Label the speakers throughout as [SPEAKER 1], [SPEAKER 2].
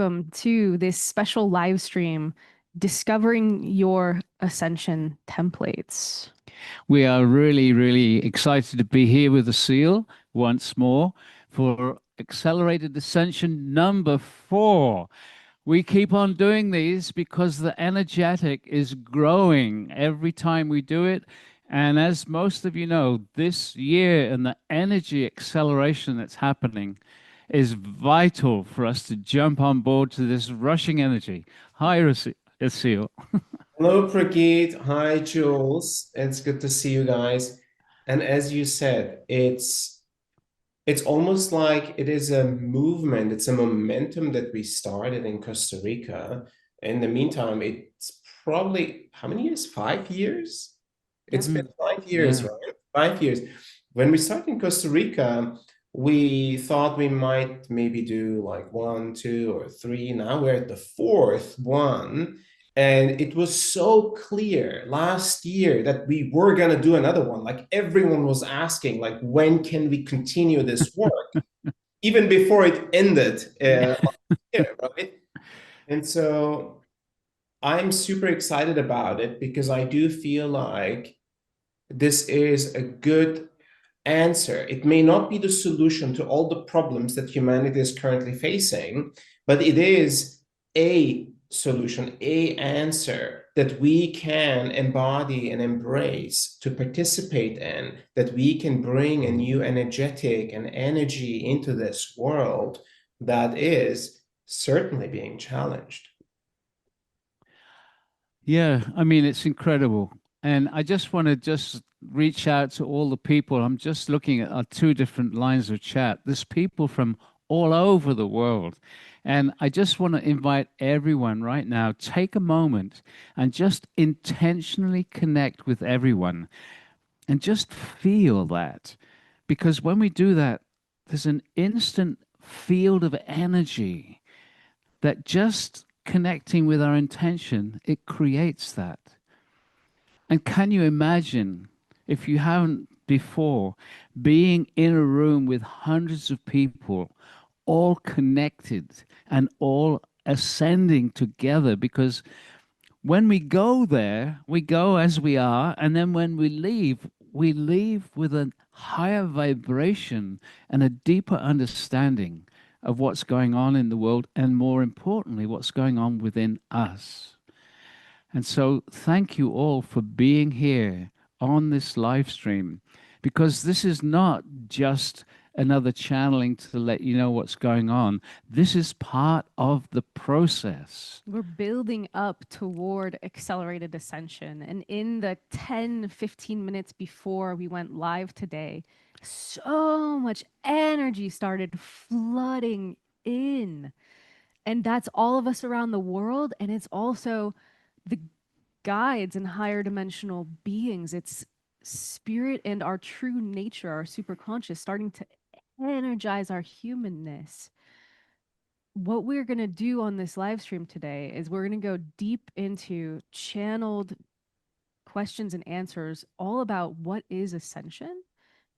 [SPEAKER 1] welcome to this special live stream, Discovering Your Ascension Templates.
[SPEAKER 2] We are really, really excited to be here with Asil once more for Accelerated Ascension number 4. We keep on doing these because the energetic is growing every time we do it. And as most of you know, this year and the energy acceleration that's happening is vital for us to jump on board to this rushing energy. Hi, Asil.
[SPEAKER 3] Hello, Prageet. Hi, Jules. It's good to see you guys. And as you said, it's almost like it is a movement, it's a momentum that we started in Costa Rica. In the meantime, it's probably how many years? 5 years? It's been 5 years,
[SPEAKER 2] Yeah.
[SPEAKER 3] right? 5 years. When we started in Costa Rica, we thought we might maybe do like 1, 2, or 3. Now we're at the 4th one. And it was so clear last year that we were going to do another one. Like everyone was asking, like, when can we continue this work? Even before it ended, right? And so I'm super excited about it because I do feel like this is a good answer. It may not be the solution to all the problems that humanity is currently facing, but it is a solution, a answer that we can embody and embrace to participate in, that we can bring a new energetic and energy into this world that is certainly being challenged.
[SPEAKER 2] Yeah, I mean, it's incredible. And I just want to just reach out to all the people. I'm just looking at our 2 different lines of chat. There's people from all over the world. And I just want to invite everyone right now, take a moment and just intentionally connect with everyone and just feel that. Because when we do that, there's an instant field of energy that just connecting with our intention, it creates that. And can you imagine, if you haven't before, being in a room with hundreds of people, all connected and all ascending together? Because when we go there, we go as we are. And then when we leave with a higher vibration and a deeper understanding of what's going on in the world, and more importantly, what's going on within us. And so thank you all for being here on this live stream, because this is not just another channeling to let you know what's going on. This is part of the process.
[SPEAKER 1] We're building up toward accelerated ascension. And in the 10, 15 minutes before we went live today, so much energy started flooding in. And that's all of us around the world. And it's also the guides and higher dimensional beings. It's spirit and our true nature, our superconscious, starting to energize our humanness. What we're going to do on this live stream today is we're going to go deep into channeled questions and answers all about what is ascension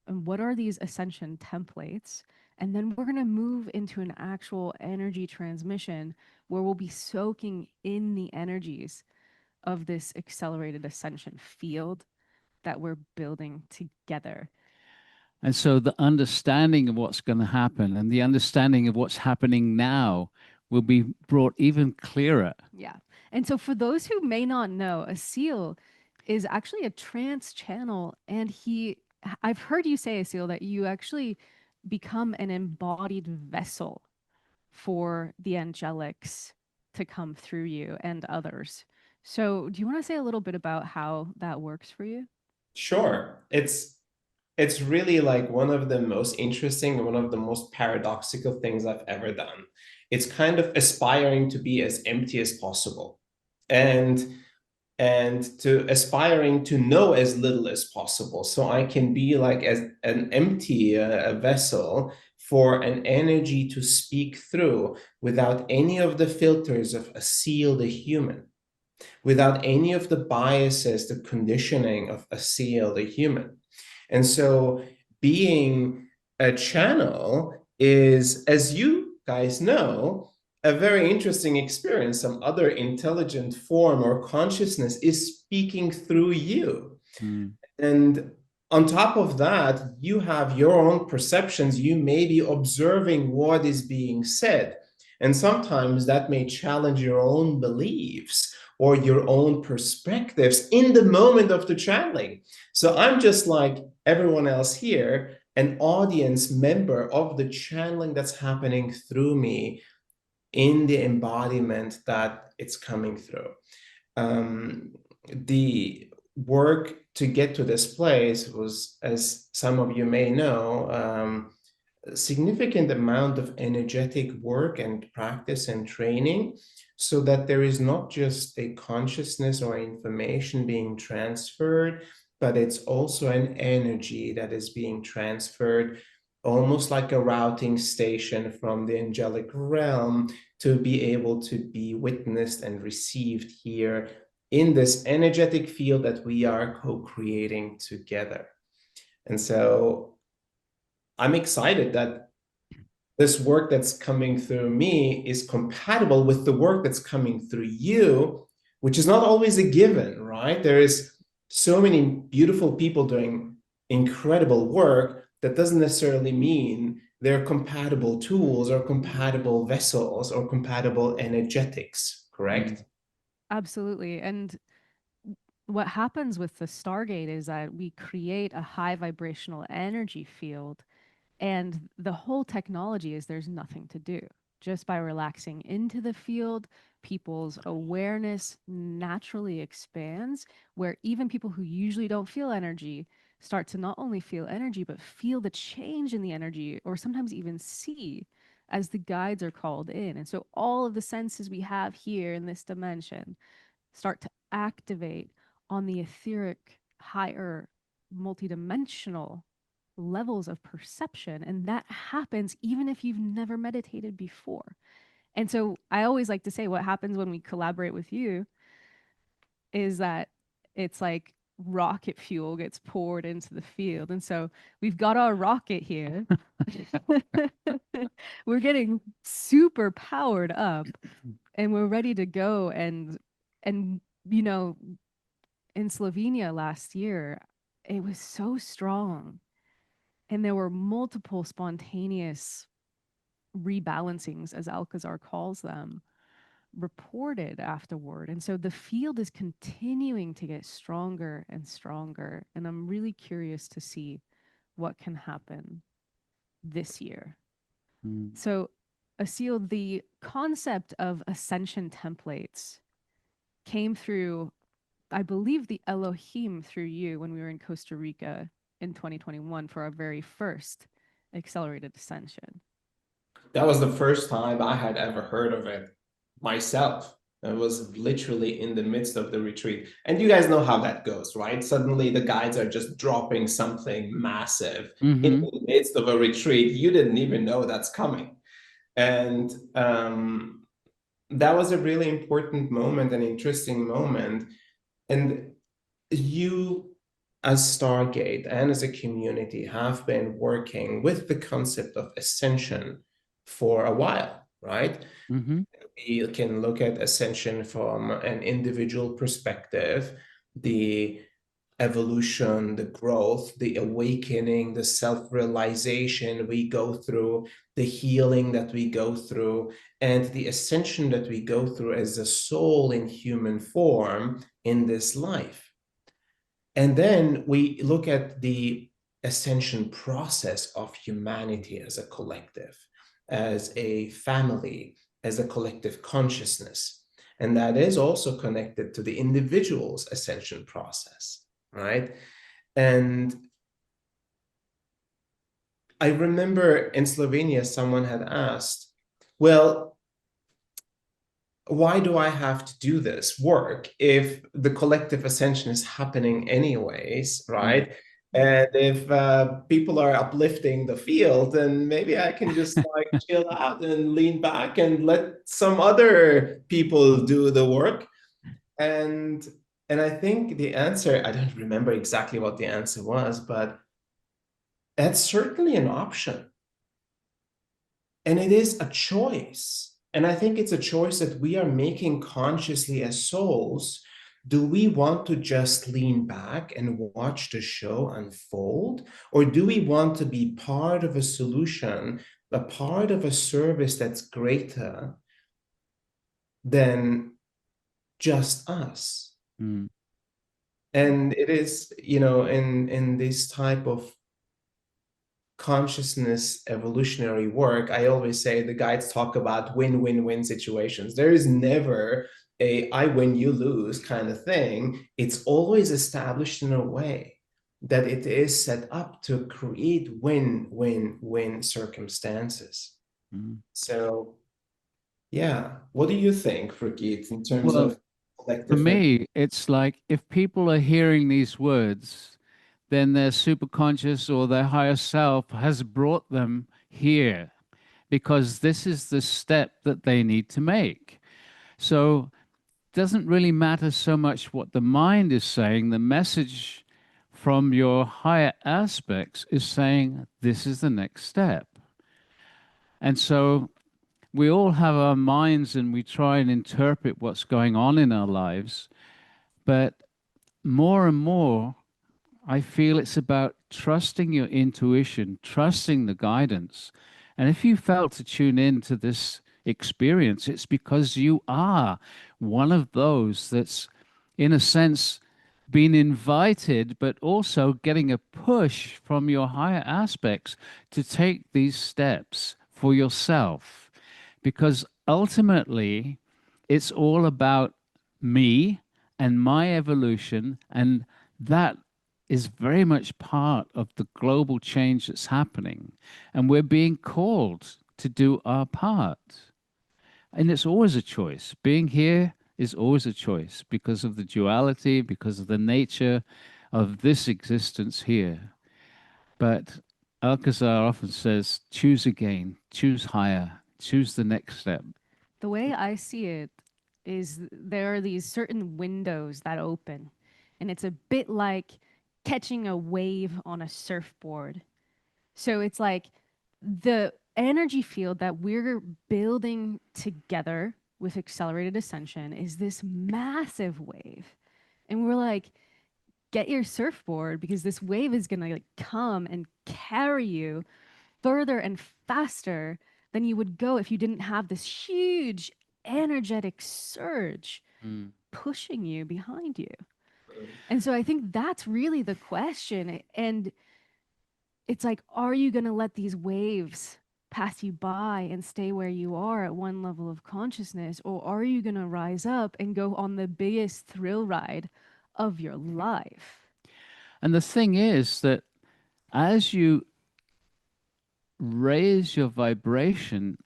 [SPEAKER 1] and what are these ascension templates. And then we're going to move into an actual energy transmission where we'll be soaking in the energies of this accelerated ascension field that we're building together.
[SPEAKER 2] And so the understanding of what's going to happen and the understanding of what's happening now will be brought even clearer.
[SPEAKER 1] Yeah. And so for those who may not know, Asil is actually a trance channel. And I've heard you say, Asil, that you actually become an embodied vessel for the angelics to come through you and others. So do you want to say a little bit about how that works for you?
[SPEAKER 3] Sure. It's really like one of the most interesting and one of the most paradoxical things I've ever done. It's kind of aspiring to be as empty as possible and to aspiring to know as little as possible, so I can be like as an empty vessel for an energy to speak through without any of the filters of Asil the human, without any of the biases, the conditioning of Asil the human. And so being a channel is, as you guys know, a very interesting experience. Some other intelligent form or consciousness is speaking through you.
[SPEAKER 2] Mm.
[SPEAKER 3] And on top of that, you have your own perceptions. You may be observing what is being said. And sometimes that may challenge your own beliefs or your own perspectives in the moment of the channeling. So I'm just like everyone else here, an audience member of the channeling that's happening through me in the embodiment that it's coming through. The work to get to this place was, as some of you may know, a significant amount of energetic work and practice and training, so that there is not just a consciousness or information being transferred, but it's also an energy that is being transferred, almost like a routing station from the angelic realm, to be able to be witnessed and received here in this energetic field that we are co-creating together. And so I'm excited that this work that's coming through me is compatible with the work that's coming through you, which is not always a given, right? There is so many beautiful people doing incredible work. That doesn't necessarily mean they're compatible tools or compatible vessels or compatible energetics, correct?
[SPEAKER 1] Absolutely. And what happens with the Stargate is that we create a high vibrational energy field, and the whole technology is there's nothing to do. Just by relaxing into the field, people's awareness naturally expands, where even people who usually don't feel energy start to not only feel energy, but feel the change in the energy, or sometimes even see as the guides are called in. And so all of the senses we have here in this dimension start to activate on the etheric, higher, multidimensional levels of perception. And that happens even if you've never meditated before. And so I always like to say what happens when we collaborate with you is that it's like rocket fuel gets poured into the field. And so we've got our rocket here. We're getting super powered up and we're ready to go. And you know, in Slovenia last year, it was so strong. And there were multiple spontaneous rebalancings, as Alcazar calls them, reported afterward. And so the field is continuing to get stronger and stronger. And I'm really curious to see what can happen this year.
[SPEAKER 2] Mm.
[SPEAKER 1] So, Asil, the concept of Ascension Templates came through, I believe, the Elohim through you when we were in Costa Rica in 2021 for our very first Accelerated Ascension.
[SPEAKER 3] That was the first time I had ever heard of it myself. It was literally in the midst of the retreat. And you guys know how that goes, right? Suddenly the guides are just dropping something massive in the midst of a retreat. You didn't even know that's coming. And that was a really important moment, an interesting moment. And you, as Stargate and as a community, have been working with the concept of ascension for a while, right?
[SPEAKER 2] Mm-hmm.
[SPEAKER 3] We can look at ascension from an individual perspective, the evolution, the growth, the awakening, the self-realization we go through, the healing that we go through, and the ascension that we go through as a soul in human form in this life. And then we look at the ascension process of humanity as a collective, as a family, as a collective consciousness. And that is also connected to the individual's ascension process, right? And I remember in Slovenia, someone had asked, well, why do I have to do this work if the collective ascension is happening anyways, right? And if people are uplifting the field, then maybe I can just like chill out and lean back and let some other people do the work. And I think the answer, I don't remember exactly what the answer was, but that's certainly an option. And it is a choice. And I think it's a choice that we are making consciously as souls. Do we want to just lean back and watch the show unfold? Or do we want to be part of a solution, a part of a service that's greater than just us?
[SPEAKER 2] Mm.
[SPEAKER 3] And it is, in this type of consciousness evolutionary work, I always say the guides talk about win-win-win situations. There is never a I win, you lose kind of thing. It's always established in a way that it is set up to create win-win-win circumstances.
[SPEAKER 2] Mm.
[SPEAKER 3] So, yeah, what do you think, Prageet, in terms
[SPEAKER 2] Well,
[SPEAKER 3] of
[SPEAKER 2] for
[SPEAKER 3] collective?
[SPEAKER 2] me, it's like if people are hearing these words, then their superconscious or their higher self has brought them here because this is the step that they need to make. So it doesn't really matter so much what the mind is saying. The message from your higher aspects is saying this is the next step. And so we all have our minds and we try and interpret what's going on in our lives. But more and more, I feel it's about trusting your intuition, trusting the guidance. And if you fail to tune in to this experience, it's because you are one of those that's, in a sense, been invited, but also getting a push from your higher aspects to take these steps for yourself. Because ultimately, it's all about me and my evolution, and that is very much part of the global change that's happening. And we're being called to do our part. And it's always a choice. Being here is always a choice because of the duality, because of the nature of this existence here. But Alcazar often says, choose again, choose higher, choose the next step.
[SPEAKER 1] The way I see it is there are these certain windows that open, and it's a bit like catching a wave on a surfboard. So it's like the energy field that we're building together with Accelerated Ascension is this massive wave. And we're like, get your surfboard because this wave is going to like come and carry you further and faster than you would go if you didn't have this huge energetic surge
[SPEAKER 2] Mm.
[SPEAKER 1] pushing you behind you. And so I think that's really the question. And it's like, are you going to let these waves pass you by and stay where you are at one level of consciousness? Or are you going to rise up and go on the biggest thrill ride of your life?
[SPEAKER 2] And the thing is that as you raise your vibration,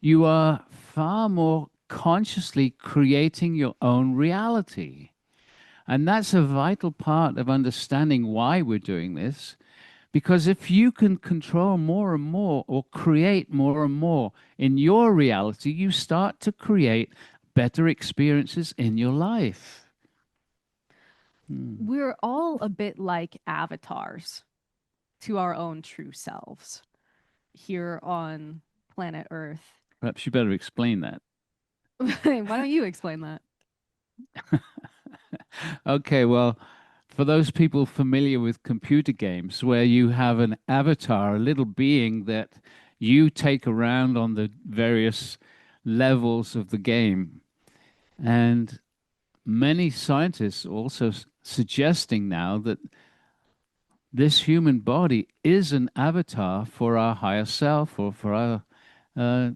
[SPEAKER 2] you are far more consciously creating your own reality. And that's a vital part of understanding why we're doing this. Because if you can control more and more or create more and more in your reality, you start to create better experiences in your life.
[SPEAKER 1] We're all a bit like avatars to our own true selves here on planet Earth.
[SPEAKER 2] Perhaps you better explain that.
[SPEAKER 1] Why don't you explain that?
[SPEAKER 2] Okay, well, for those people familiar with computer games where you have an avatar, a little being that you take around on the various levels of the game. And many scientists also suggesting now that this human body is an avatar for our higher self or for our uh,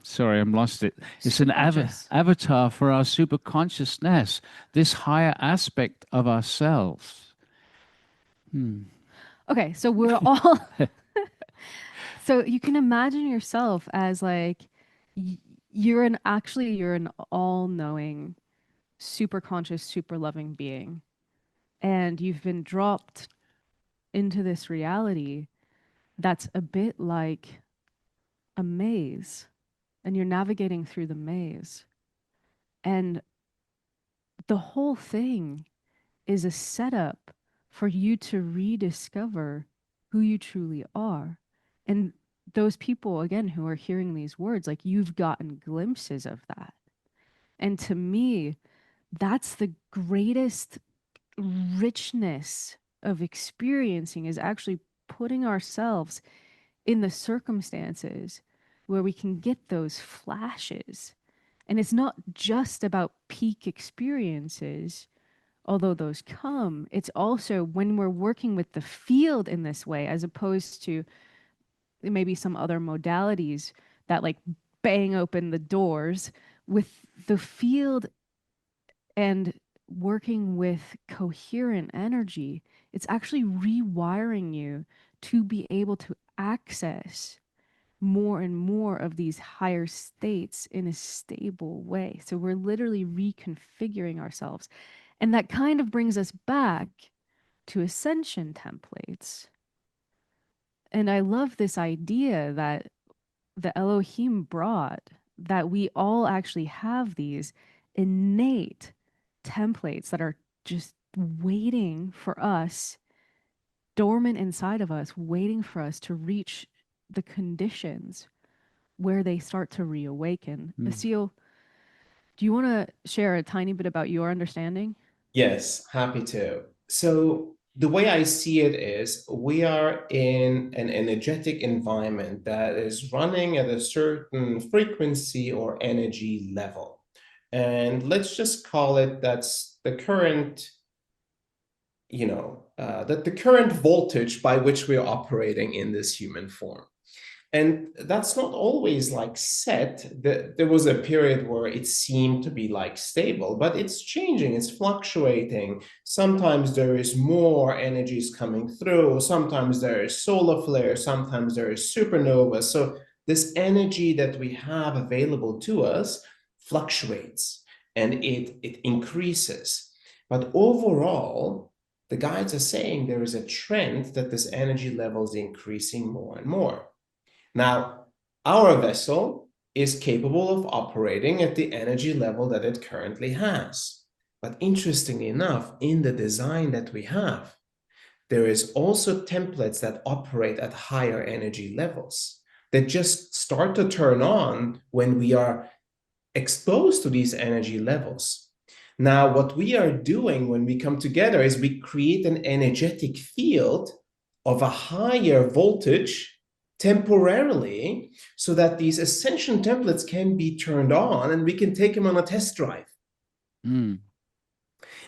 [SPEAKER 2] sorry, I'm lost it. It's an
[SPEAKER 1] Superconscious.
[SPEAKER 2] avatar for our super consciousness, this higher aspect of ourselves.
[SPEAKER 1] Okay, so we're all so you can imagine yourself as like y- you're an all-knowing, super conscious, super loving being. And you've been dropped into this reality that's a bit like a maze. And you're navigating through the maze. And the whole thing is a setup for you to rediscover who you truly are. And those people, again, who are hearing these words, like, you've gotten glimpses of that. And to me, that's the greatest richness of experiencing, is actually putting ourselves in the circumstances where we can get those flashes. And it's not just about peak experiences, although those come. It's also when we're working with the field in this way, as opposed to maybe some other modalities that like bang open the doors. With the field and working with coherent energy, it's actually rewiring you to be able to access more and more of these higher states in a stable way. So we're literally reconfiguring ourselves. And that kind of brings us back to Ascension templates. And I love this idea that the Elohim brought, that we all actually have these innate templates that are just waiting for us, dormant inside of us, waiting for us to reach the conditions where they start to reawaken. Asil, do you want to share a tiny bit about your understanding?
[SPEAKER 3] Yes, happy to. So the way I see it is we are in an energetic environment that is running at a certain frequency or energy level. And let's just call it that's the current, that the current voltage by which we're operating in this human form. And that's not always like set. There was a period where it seemed to be like stable, but it's changing, it's fluctuating. Sometimes there is more energies coming through. Sometimes there is solar flare. Sometimes there is supernova. So this energy that we have available to us fluctuates and it increases. But overall, the guides are saying there is a trend that this energy level is increasing more and more. Now, our vessel is capable of operating at the energy level that it currently has. But interestingly enough, in the design that we have, there is also templates that operate at higher energy levels that just start to turn on when we are exposed to these energy levels. Now, what we are doing when we come together is we create an energetic field of a higher voltage temporarily, so that these Ascension templates can be turned on and we can take them on a test drive. And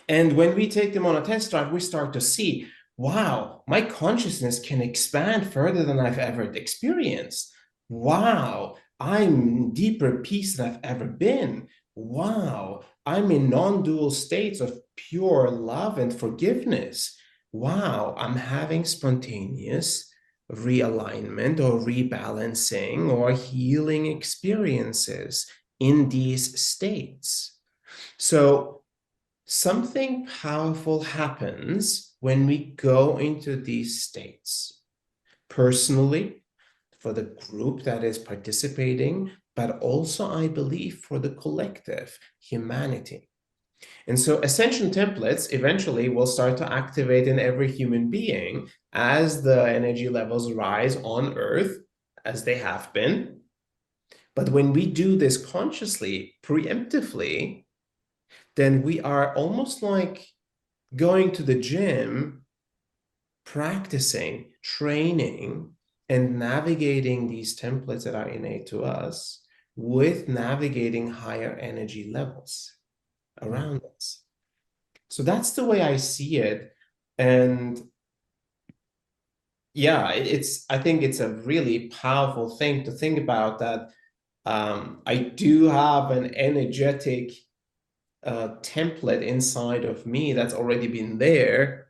[SPEAKER 3] when we take them on a test drive, we start to see, wow, my consciousness can expand further than I've ever experienced. Wow, I'm in deeper peace than I've ever been. Wow, I'm in non-dual states of pure love and forgiveness. Wow, I'm having spontaneous realignment or rebalancing or healing experiences in these states. So something powerful happens when we go into these states. Personally, for the group that is participating, but also, I believe, for the collective humanity. And so Ascension templates eventually will start to activate in every human being as the energy levels rise on Earth, as they have been. But when we do this consciously, preemptively, then we are almost like going to the gym, practicing, training, and navigating these templates that are innate to us with navigating higher energy levels around us. So that's the way I see it. And yeah, I think it's a really powerful thing to think about, that I do have an energetic template inside of me that's already been there.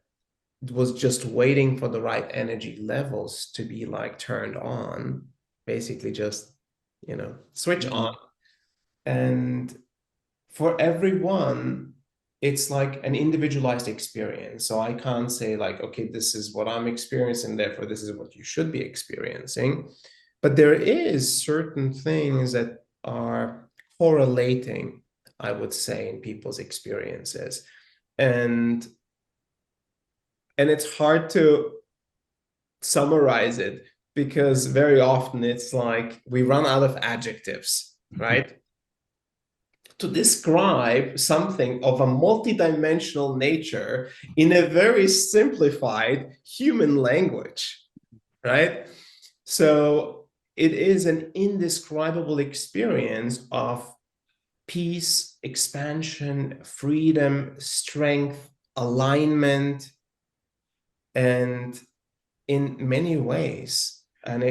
[SPEAKER 3] It was just waiting for the right energy levels to be like turned on, basically just, switch on. And for everyone, it's like an individualized experience. So I can't say like, okay, this is what I'm experiencing, therefore this is what you should be experiencing. But there is certain things that are correlating, I would say, in people's experiences. And it's hard to summarize it, because very often it's like we run out of adjectives, right? To describe something of a multidimensional nature in a very simplified human language, right? So it is an indescribable experience of peace, expansion, freedom, strength, alignment, and in many ways, an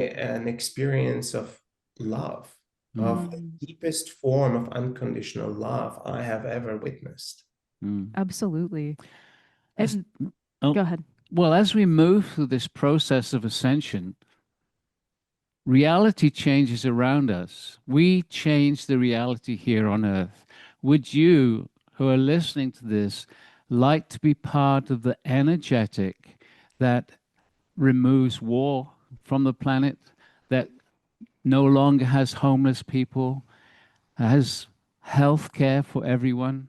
[SPEAKER 3] experience of love, of the deepest form of unconditional love I have ever witnessed.
[SPEAKER 1] Absolutely. And
[SPEAKER 2] Oh,
[SPEAKER 1] go ahead.
[SPEAKER 2] well, as we move through this process of ascension, reality changes around us. We change the reality here on Earth. Would you, who are listening to this, like to be part of the energetic that removes war from the planet, that no longer has homeless people, has health care for everyone?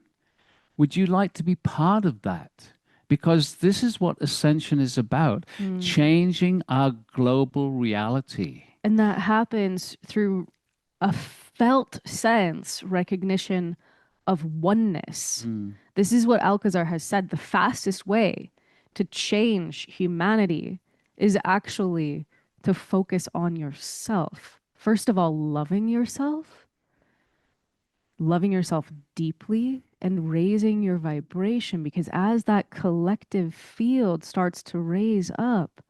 [SPEAKER 2] Would you like to be part of that? Because this is what Ascension is about, changing our global reality.
[SPEAKER 1] And that happens through a felt sense recognition of oneness. This is what Alcazar has said. The fastest way to change humanity is actually to focus on yourself. First of all, loving yourself deeply and raising your vibration, because as that collective field starts to raise up,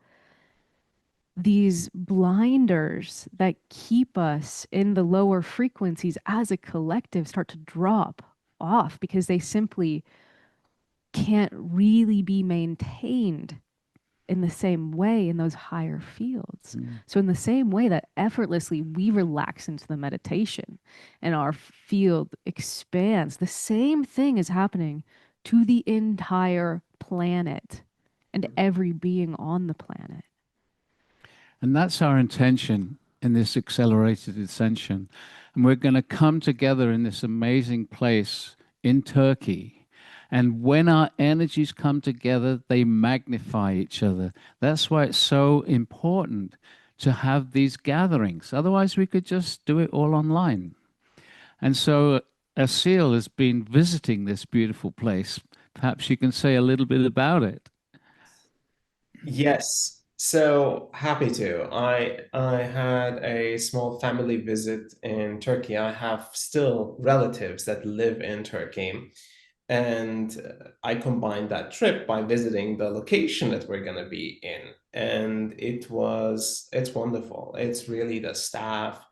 [SPEAKER 1] these blinders that keep us in the lower frequencies as a collective start to drop off because they simply can't really be maintained in the same way in those higher fields. So in the same way that effortlessly we relax into the meditation and our field expands, the same thing is happening to the entire planet and every being on the planet.
[SPEAKER 2] And that's our intention in this accelerated ascension. And we're going to come together in this amazing place in Turkey. And when our energies come together, they magnify each other. That's why it's so important to have these gatherings. Otherwise, we could just do it all online. And so Asil has been visiting this beautiful place. Perhaps you can say a little bit about it.
[SPEAKER 3] Yes, so happy to. I had a small family visit in Turkey. I have still relatives that live in Turkey, and I combined that trip by visiting the location that we're going to be in. And it's wonderful. It's really the staff,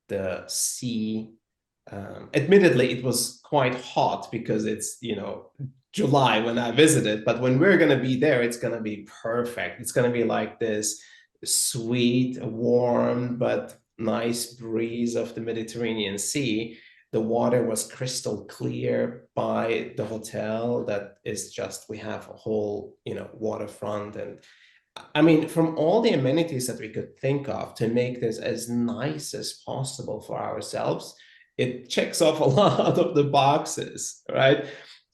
[SPEAKER 3] the sea. Admittedly, it was quite hot because it's, July when I visited, but when we're going to be there, it's going to be perfect. It's going to be like this sweet, warm, but nice breeze of the Mediterranean Sea. The water was crystal clear by the hotel. That is just, we have a whole, waterfront. And I mean, from all the amenities that we could think of to make this as nice as possible for ourselves, it checks off a lot of the boxes, right?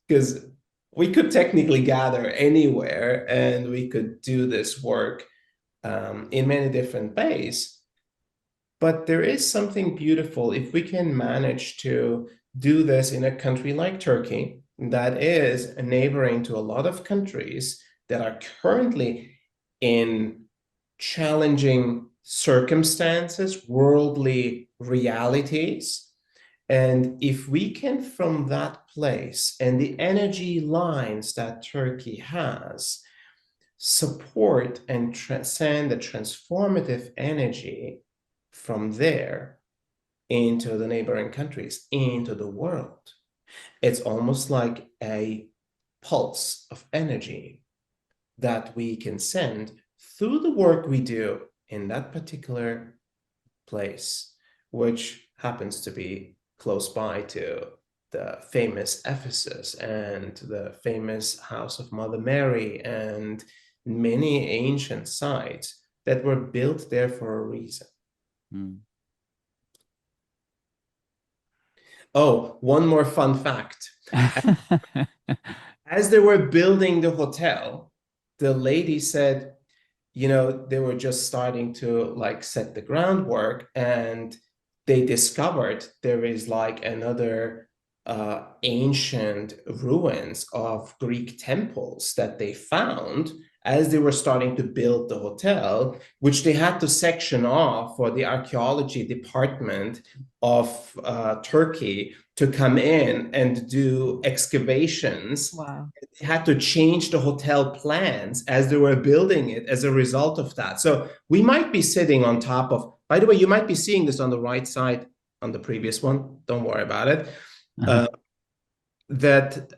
[SPEAKER 3] Because we could technically gather anywhere and we could do this work in many different ways. But there is something beautiful if we can manage to do this in a country like Turkey that is neighboring to a lot of countries that are currently in challenging circumstances, worldly realities. And if we can, from that place and the energy lines that Turkey has, support and send the transformative energy from there into the neighboring countries, into the world, it's almost like a pulse of energy that we can send through the work we do in that particular place, which happens to be close by to the famous Ephesus and the famous House of Mother Mary and many ancient sites that were built there for a reason. Oh, one more fun fact. As they were building the hotel, the lady said, they were just starting to like set the groundwork, and they discovered there is like another ancient ruins of Greek temples that they found as they were starting to build the hotel, which they had to section off for the archaeology department of Turkey to come in and do excavations.
[SPEAKER 1] Wow.
[SPEAKER 3] They had to change the hotel plans as they were building it as a result of that. So we might be sitting on top of, by the way, you might be seeing this on the right side on the previous one. Don't worry about it. That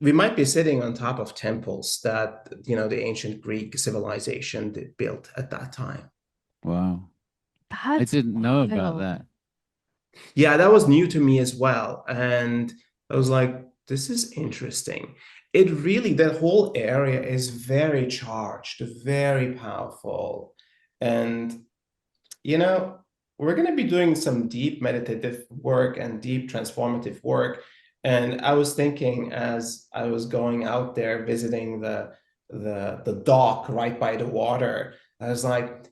[SPEAKER 3] we might be sitting on top of temples that, the ancient Greek civilization did built at that time.
[SPEAKER 2] Wow. I
[SPEAKER 1] That's
[SPEAKER 2] didn't know about
[SPEAKER 1] wild.
[SPEAKER 2] that.
[SPEAKER 3] Yeah, that was new to me as well. And I was like, this is interesting. It really, that whole area is very charged, very powerful. And, we're going to be doing some deep meditative work and deep transformative work. And I was thinking as I was going out there visiting the dock right by the water, I was like,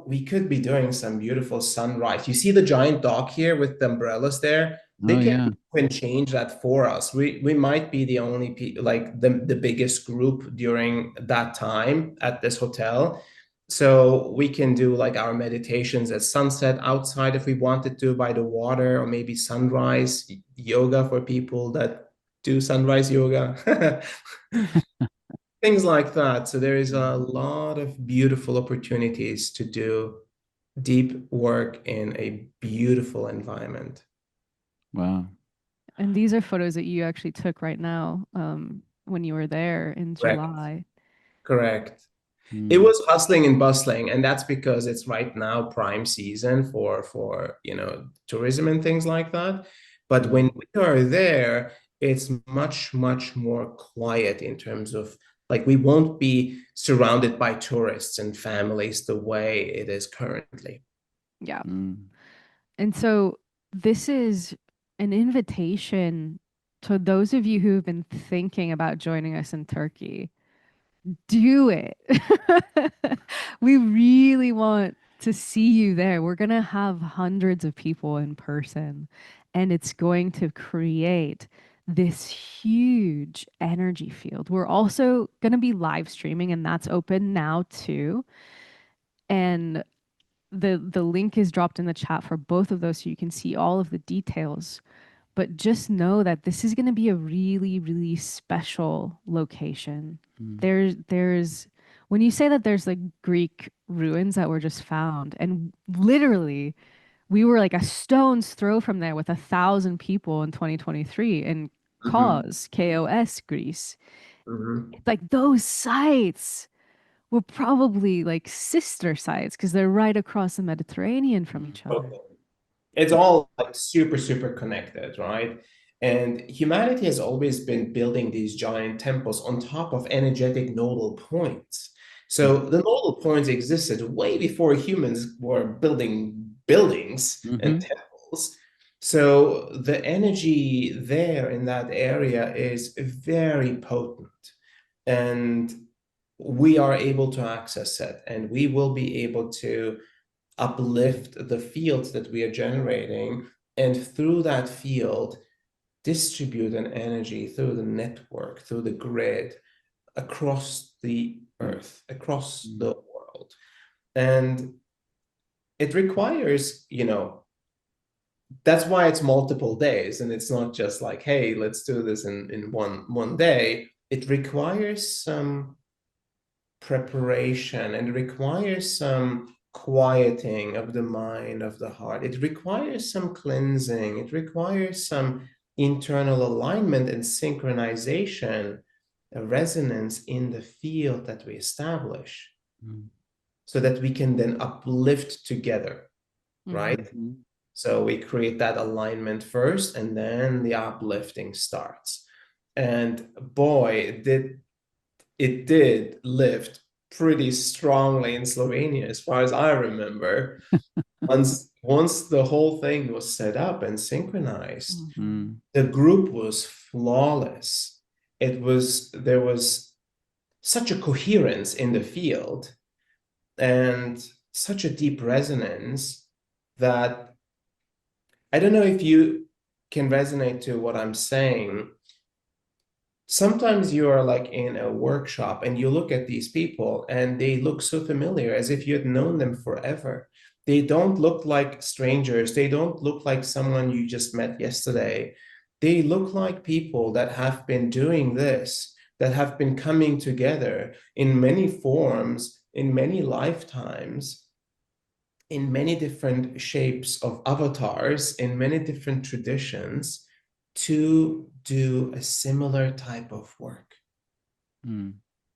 [SPEAKER 3] we could be doing some beautiful sunrise. You see the giant dock here with the umbrellas there? They
[SPEAKER 2] Oh, yeah.
[SPEAKER 3] can change that for us. We might be the only people, like the biggest group during that time at this hotel. So we can do like our meditations at sunset outside if we wanted to by the water, or maybe sunrise yoga for people that do sunrise yoga. Things like that. So there is a lot of beautiful opportunities to do deep work in a beautiful environment.
[SPEAKER 2] Wow.
[SPEAKER 1] And these are photos that you actually took right now, when you were there in
[SPEAKER 3] Correct.
[SPEAKER 1] July.
[SPEAKER 3] Correct. It was hustling and bustling, and that's because it's right now prime season for tourism and things like that. But when we are there, it's much, much more quiet in terms of like we won't be surrounded by tourists and families the way it is currently.
[SPEAKER 1] Yeah.
[SPEAKER 2] Mm.
[SPEAKER 1] And so this is an invitation to those of you who have been thinking about joining us in Turkey. Do it. We really want to see you there. We're going to have hundreds of people in person, and it's going to create this huge energy field. We're also going to be live streaming, and that's open now too. And the link is dropped in the chat for both of those so you can see all of the details. But just know that this is going to be a really, really special location. There's when you say that there's like Greek ruins that were just found, and literally we were like a stone's throw from there with 1,000 people in 2023 in KOS, Greece.
[SPEAKER 3] Mhm.
[SPEAKER 1] Like those sites were probably like sister sites because they're right across the Mediterranean from each other.
[SPEAKER 3] Okay. It's all like super, super connected, right? And humanity has always been building these giant temples on top of energetic nodal points. So the nodal points existed way before humans were building buildings and temples. So the energy there in that area is very potent. And we are able to access it, and we will be able to uplift the fields that we are generating, and through that field distribute an energy through the network, through the grid, across the earth, across the world. And it requires, that's why it's multiple days, and it's not just like, hey, let's do this in one day. It requires some preparation, and it requires some quieting of the mind, of the heart. It requires some cleansing. It requires some internal alignment and synchronization, a resonance in the field that we establish, so that we can then uplift together, right? So we create that alignment first, and then the uplifting starts. And boy, it did lift pretty strongly in Slovenia, as far as I remember. Once the whole thing was set up and synchronized, the group was flawless. There was such a coherence in the field and such a deep resonance that I don't know if you can resonate to what I'm saying. Sometimes you are like in a workshop and you look at these people and they look so familiar as if you had known them forever. They don't look like strangers. They don't look like someone you just met yesterday. They look like people that have been doing this, that have been coming together in many forms, in many lifetimes, in many different shapes of avatars, in many different traditions to do a similar type of work.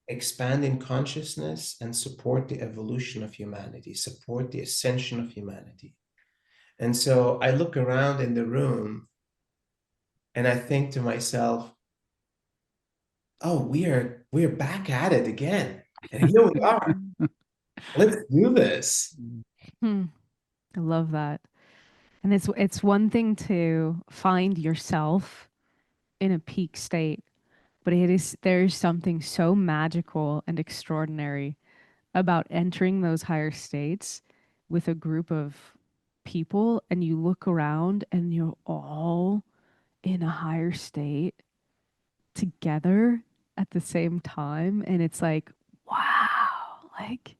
[SPEAKER 3] Expand in consciousness and support the evolution of humanity, support the ascension of humanity. And so I look around in the room and I think to myself, oh, we're back at it again. And here we are. Let's do this.
[SPEAKER 1] I love that. And it's one thing to find yourself in a peak state, but there's something so magical and extraordinary about entering those higher states with a group of people, and you look around and you're all in a higher state together at the same time, and it's like, wow, like,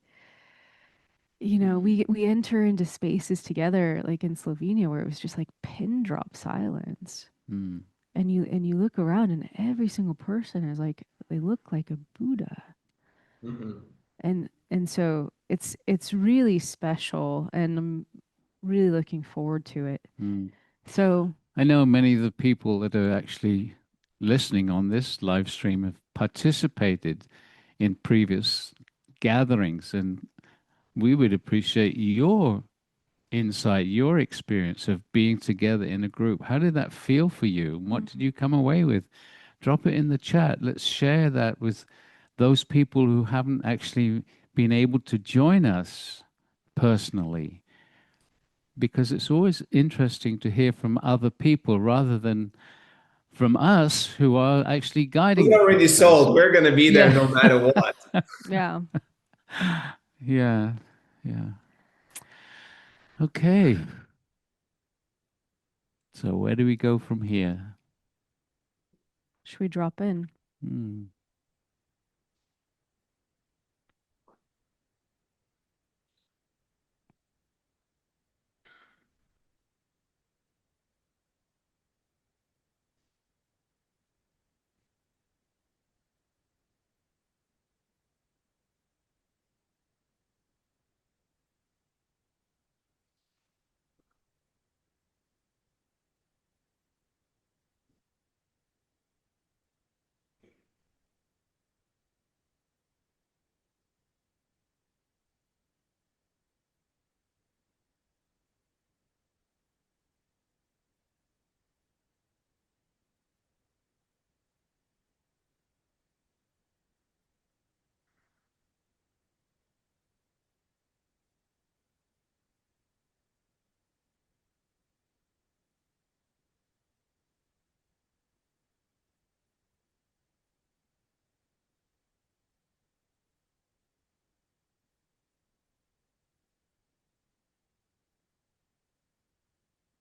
[SPEAKER 1] you know, we enter into spaces together like in Slovenia where it was just like pin drop silence. And you look around and every single person is like, they look like a Buddha. And so it's really special, and I'm really looking forward to it. So
[SPEAKER 2] I know many of the people that are actually listening on this live stream have participated in previous gatherings, and we would appreciate your insight, your experience of being together in a group. How did that feel for you? What did you come away with? Drop it in the chat. Let's share that with those people who haven't actually been able to join us personally, because it's always interesting to hear from other people rather than from us who are actually guiding
[SPEAKER 3] We
[SPEAKER 2] the
[SPEAKER 3] already
[SPEAKER 2] process.
[SPEAKER 3] sold. We're going to be there no matter what.
[SPEAKER 1] yeah.
[SPEAKER 2] Yeah. Okay. So where do we go from here?
[SPEAKER 1] Should we drop in?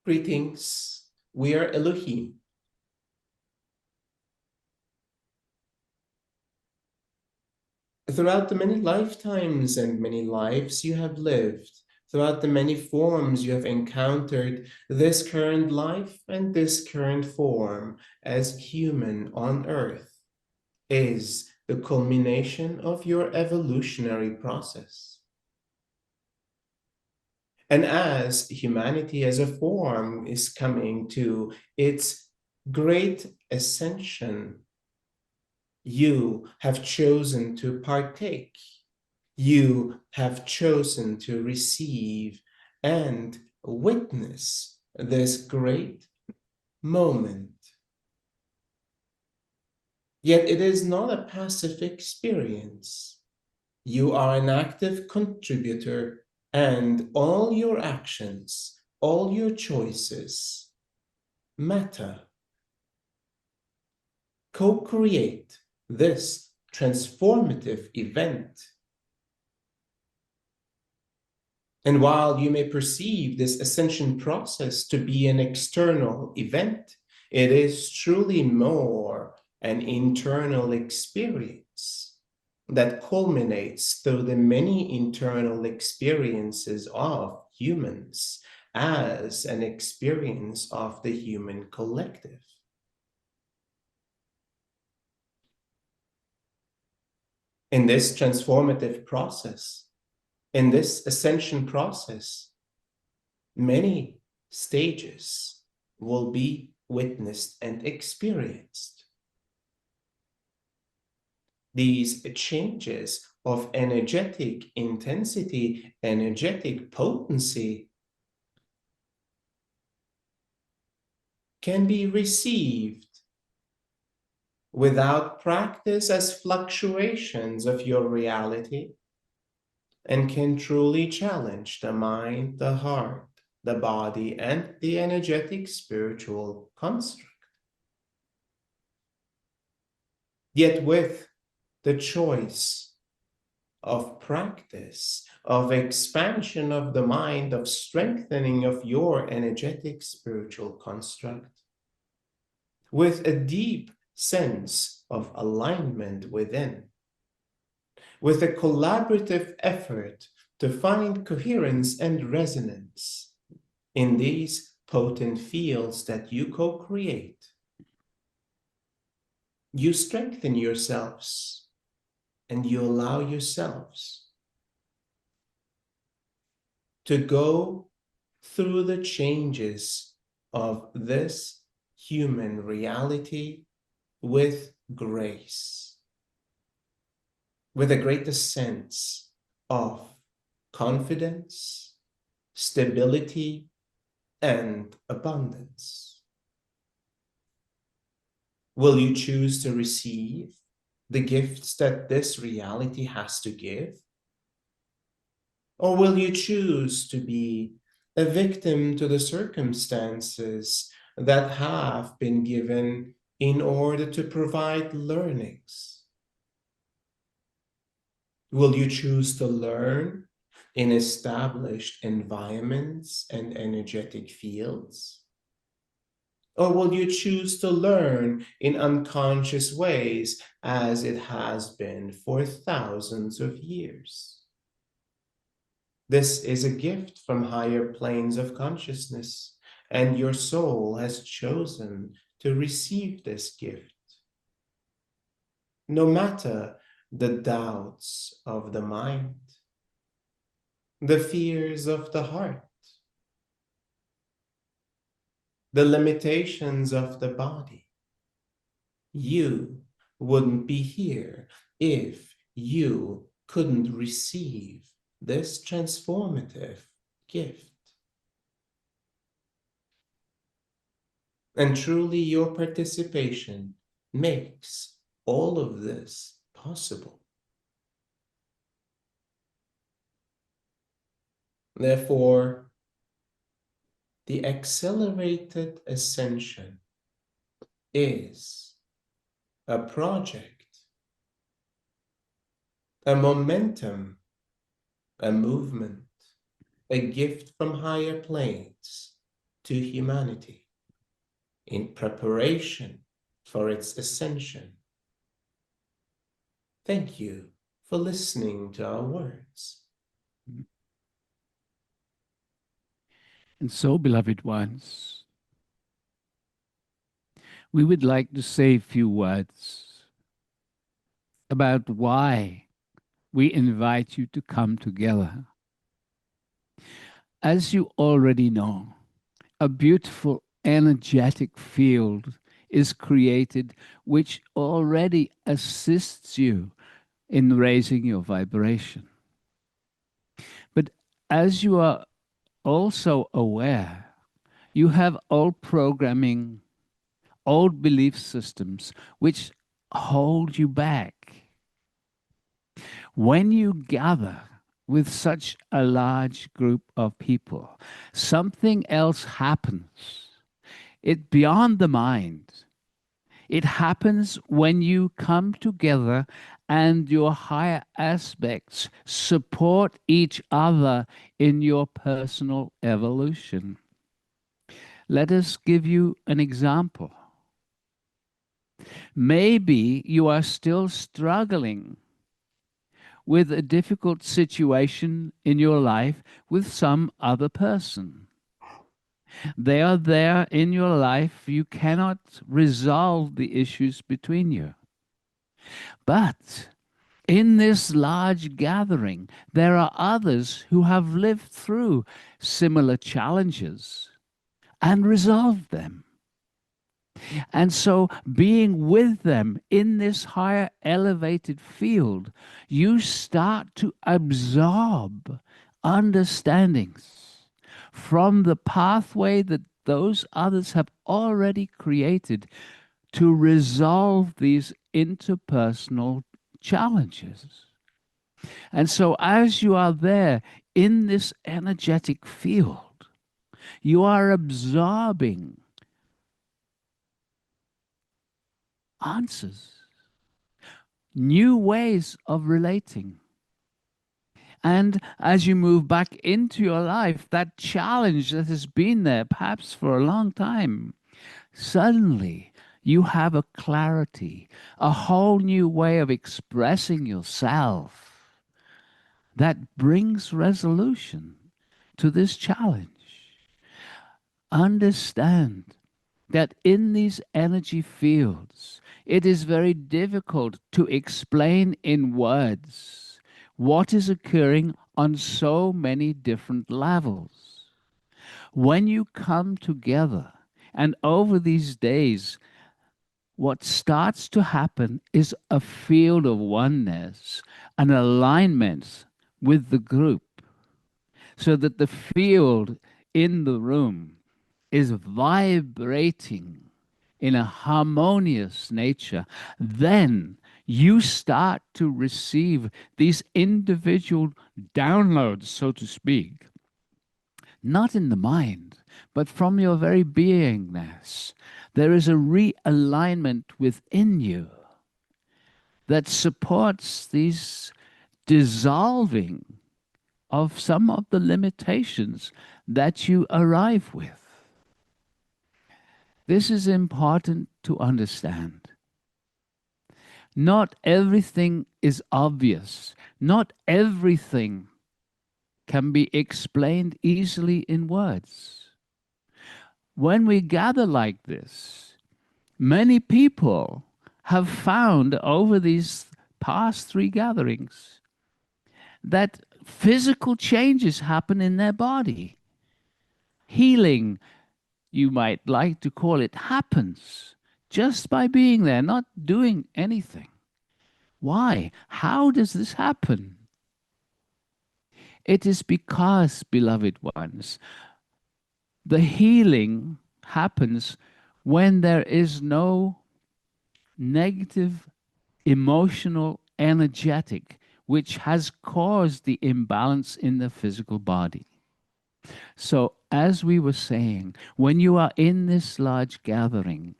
[SPEAKER 3] Greetings. We are Elohim. Throughout the many lifetimes and many lives you have lived, throughout the many forms you have encountered this current life and this current form as human on earth is the culmination of your evolutionary process. And as humanity as a form is coming to its great ascension, you have chosen to partake. You have chosen to receive and witness this great moment. Yet it is not a passive experience. You are an active contributor, and all your actions, all your choices matter. Co-create this transformative event. And while you may perceive this ascension process to be an external event, it is truly more an internal experience that culminates through the many internal experiences of humans as an experience of the human collective. In this transformative process, in this ascension process, many stages will be witnessed and experienced. These changes of energetic intensity, energetic potency, can be received without practice as fluctuations of your reality, and can truly challenge the mind, the heart, the body, and the energetic spiritual construct. Yet with the choice of practice, of expansion of the mind, of strengthening of your energetic spiritual construct, with a deep sense of alignment within, with a collaborative effort to find coherence and resonance in these potent fields that you co-create, you strengthen yourselves and you allow yourselves to go through the changes of this human reality with grace, with a greater sense of confidence, stability, and abundance. Will you choose to receive the gifts that this reality has to give? Or will you choose to be a victim to the circumstances that have been given in order to provide learnings? Will you choose to learn in established environments and energetic fields? Or will you choose to learn in unconscious ways as it has been for thousands of years? This is a gift from higher planes of consciousness, and your soul has chosen to receive this gift. No matter the doubts of the mind, the fears of the heart, the limitations of the body, you wouldn't be here if you couldn't receive this transformative gift. And truly, your participation makes all of this possible. Therefore, the accelerated ascension is a project, a momentum, a movement, a gift from higher planes to humanity in preparation for its ascension. Thank you for listening to our words.
[SPEAKER 2] And so, beloved ones, we would like to say a few words about why we invite you to come together. As you already know, a beautiful energetic field is created which already assists you in raising your vibration. But as you are also aware, you have old programming, old belief systems which hold you back. When you gather with such a large group of people, something else happens. It beyond the mind. It happens when you come together and your higher aspects support each other in your personal evolution. Let us give you an example. Maybe you are still struggling with a difficult situation in your life with some other person. They are there in your life. You cannot resolve the issues between you. But in this large gathering, there are others who have lived through similar challenges and resolved them. And so, being with them in this higher elevated field, you start to absorb understandings from the pathway that those others have already created to resolve these interpersonal challenges. And so, as you are there in this energetic field, you are absorbing answers, new ways of relating. And as you move back into your life, that challenge that has been there perhaps for a long time, suddenly you have a clarity, a whole new way of expressing yourself that brings resolution to this challenge. Understand that in these energy fields, it is very difficult to explain in words what is occurring on so many different levels. When you come together, and over these days, what starts to happen is a field of oneness, an alignment with the group, so that the field in the room is vibrating in a harmonious nature. Then you start to receive these individual downloads, so to speak, not in the mind, but from your very beingness. There is a realignment within you that supports these dissolving of some of the limitations that you arrive with. This is important to understand. Not everything is obvious. Not everything can be explained easily in words. When we gather like this, many people have found over these past 3 gatherings that physical changes happen in their body. Healing, you might like to call it, happens just by being there, not doing anything. Why? How does this happen? It is because, beloved ones, the healing happens when there is no negative, emotional, energetic, which has caused the imbalance in the physical body. So, as we were saying, when you are in this large gathering,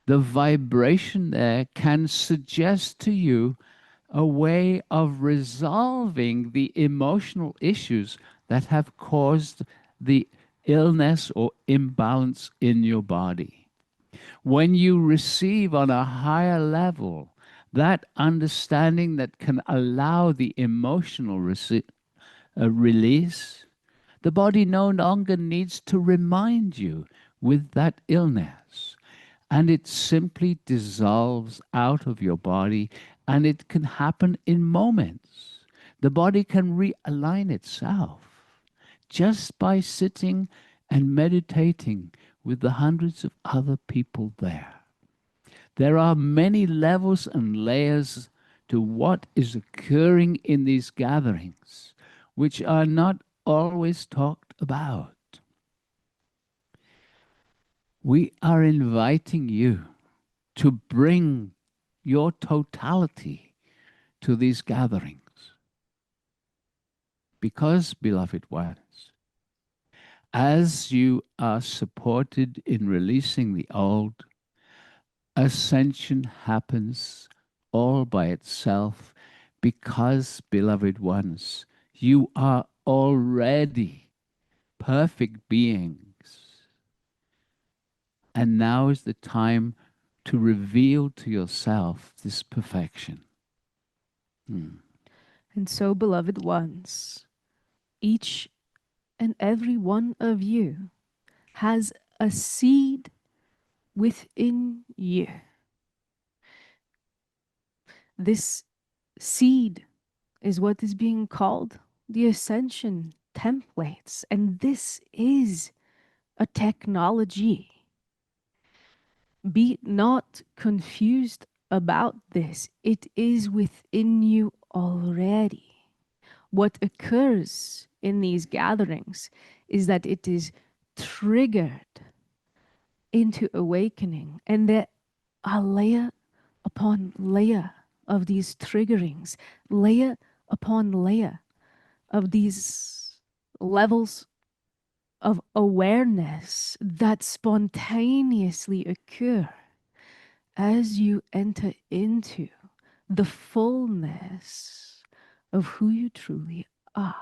[SPEAKER 2] the vibration there can suggest to you a way of resolving the emotional issues that have caused the illness or imbalance in your body. When you receive on a higher level that understanding that can allow the emotional release, the body no longer needs to remind you with that illness. And it simply dissolves out of your body, and it can happen in moments. The body can realign itself just by sitting and meditating with the hundreds of other people there. There are many levels and layers to what is occurring in these gatherings, which are not always talked about. We are inviting you to bring your totality to these gatherings. Because, beloved ones, as you are supported in releasing the old, Ascension happens all by itself because, beloved ones, you are already perfect beings. And now is the time to reveal to yourself this perfection.
[SPEAKER 1] And so, beloved ones, each and every one of you has a seed within you. This seed is what is being called the Ascension Templates. And this is a technology. Be not confused about this. It is within you already. What occurs in these gatherings is that it is triggered into awakening, and there are layer upon layer of these triggerings, layer upon layer of these levels of awareness that spontaneously occur as you enter into the fullness of who you truly are.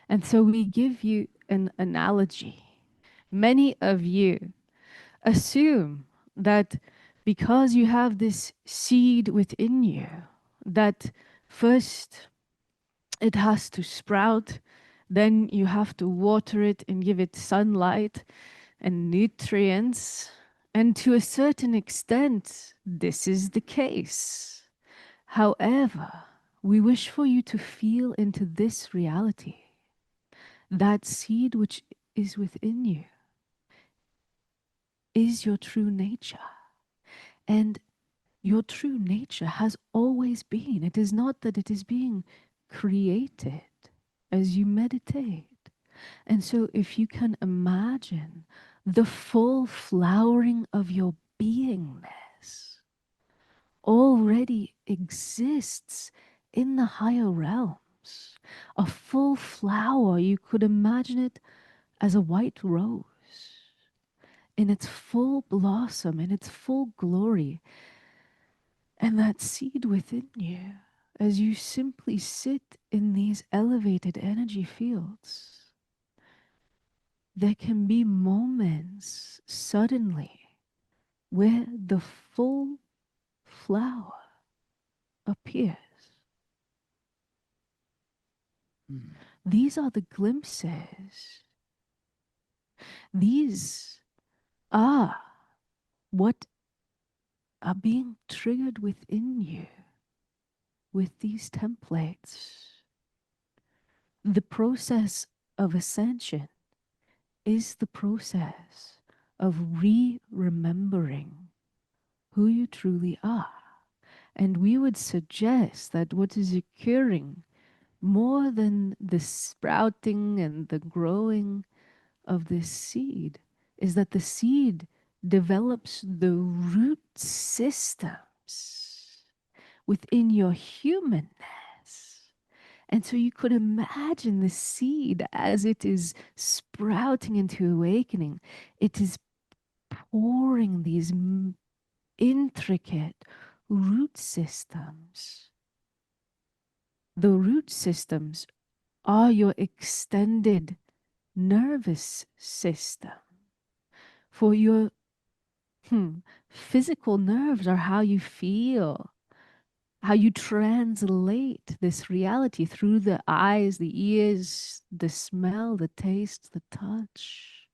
[SPEAKER 1] And so we give you an analogy. Many of you assume that because you have this seed within you, that first it has to sprout, then you have to water it and give it sunlight and nutrients. And to a certain extent, this is the case. However, we wish for you to feel into this reality. That seed which is within you is your true nature. And your true nature has always been. It is not that it is being created as you meditate. And so if you can imagine the full flowering of your beingness already exists in the higher realms. A full flower, you could imagine it as a white rose in its full blossom, in its full glory. And that seed within you, as you simply sit in these elevated energy fields, there can be moments suddenly where the full flower appears. These are the glimpses. These are what are being triggered within you with these templates. The process of ascension is the process of re-remembering who you truly are. And we would suggest that what is occurring more than the sprouting and the growing of this seed is that the seed develops the root systems within your humanness. And so you could imagine the seed as it is sprouting into awakening. It is pouring these intricate root systems. The root systems are your extended nervous system. For your physical nerves are how you feel, how you translate this reality through the eyes, the ears, the smell, the taste, the touch,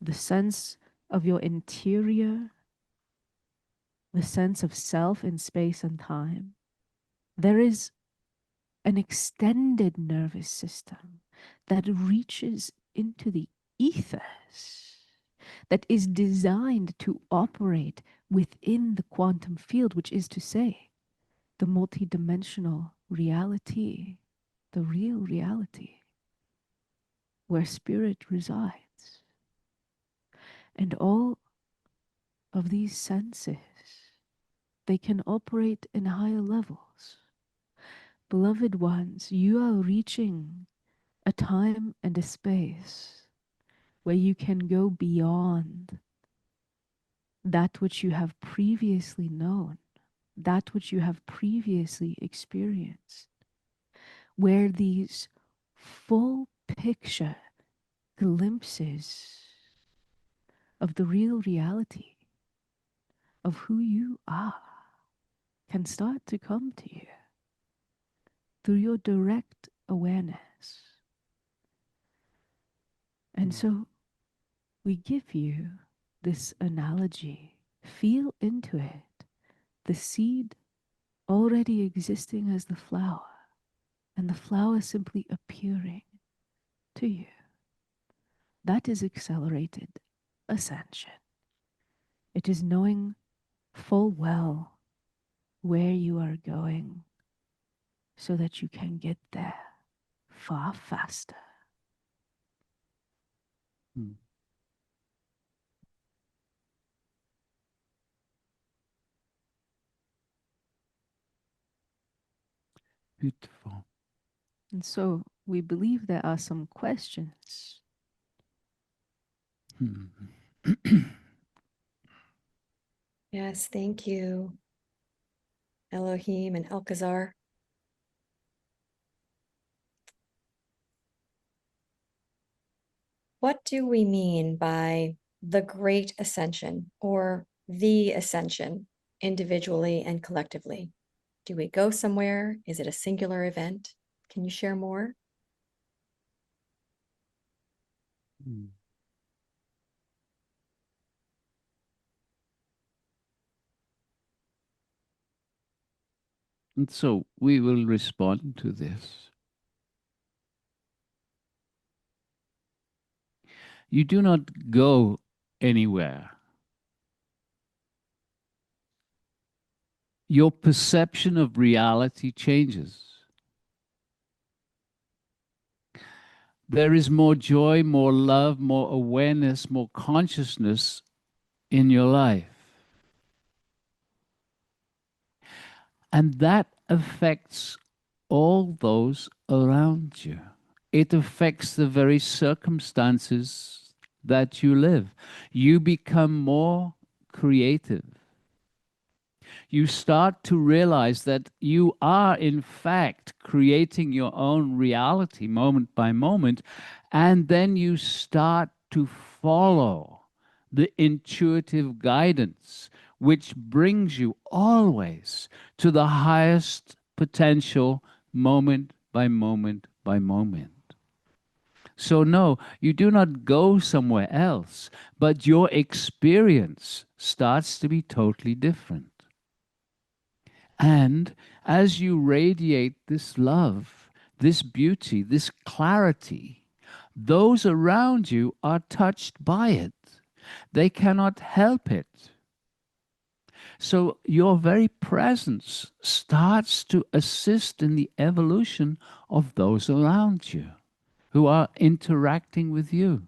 [SPEAKER 1] the sense of your interior, the sense of self in space and time. There is an extended nervous system that reaches into the ethers, that is designed to operate within the quantum field, which is to say, the multidimensional reality, the real reality, where spirit resides. And all of these senses, they can operate in higher levels. Beloved ones, you are reaching a time and a space where you can go beyond that which you have previously known, that which you have previously experienced, where these full picture glimpses of the real reality of who you are can start to come to you through your direct awareness. And so we give you this analogy. Feel into it, the seed already existing as the flower, and the flower simply appearing to you. That is accelerated ascension. It is knowing full well where you are going so that you can get there far faster.
[SPEAKER 2] Beautiful.
[SPEAKER 1] And so we believe there are some questions.
[SPEAKER 4] Yes, thank you, Elohim and Alcazar. What do we mean by the Great Ascension or the Ascension, individually and collectively? Do we go somewhere? Is it a singular event? Can you share more?
[SPEAKER 2] And so we will respond to this. You do not go anywhere. Your perception of reality changes. There is more joy, more love, more awareness, more consciousness in your life. And that affects all those around you. It affects the very circumstances that you live. You become more creative. You start to realize that you are, in fact, creating your own reality moment by moment, and then you start to follow the intuitive guidance, which brings you always to the highest potential moment by moment by moment. So no, you do not go somewhere else, but your experience starts to be totally different. And as you radiate this love, this beauty, this clarity, those around you are touched by it. They cannot help it. So your very presence starts to assist in the evolution of those around you who are interacting with you.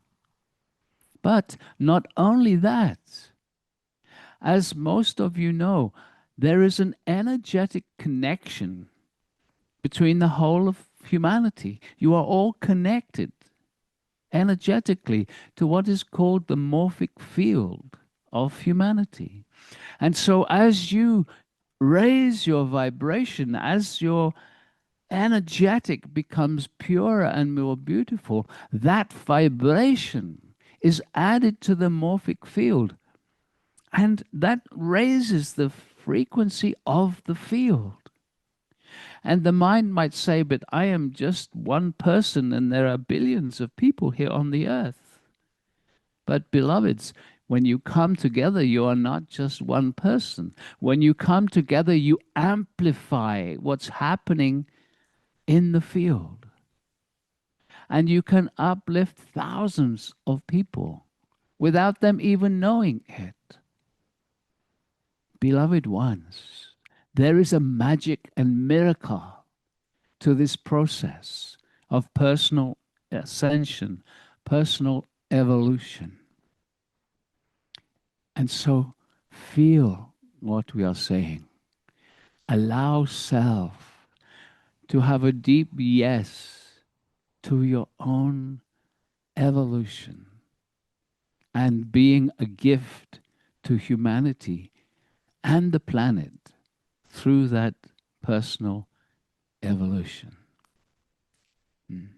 [SPEAKER 2] But not only that, as most of you know, there is an energetic connection between the whole of humanity. You are all connected energetically to what is called the morphic field of humanity. And so as you raise your vibration, as your energetic becomes purer and more beautiful, that vibration is added to the morphic field. And that raises the frequency of the field. And the mind might say, but I am just one person and there are billions of people here on the earth. But beloveds, when you come together, you are not just one person. When you come together, you amplify what's happening in the field. And you can uplift thousands of people without them even knowing it. Beloved ones, there is a magic and miracle to this process of personal ascension, personal evolution. And so feel what we are saying. Allow self to have a deep yes to your own evolution and being a gift to to humanity and the planet through that personal evolution. Mm.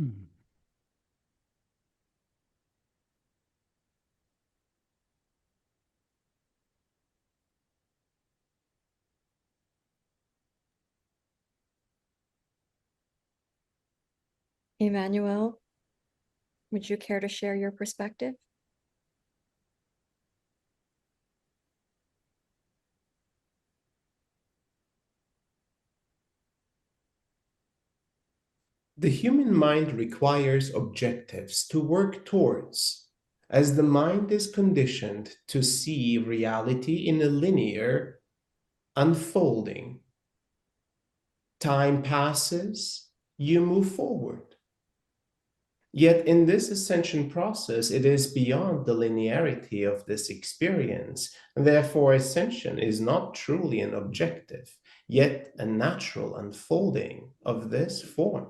[SPEAKER 2] Mm.
[SPEAKER 4] Emmanuel, would you care to share your perspective?
[SPEAKER 3] The human mind requires objectives to work towards, as the mind is conditioned to see reality in a linear unfolding. Time passes, you move forward. Yet in this ascension process, it is beyond the linearity of this experience. Therefore, ascension is not truly an objective, yet a natural unfolding of this form.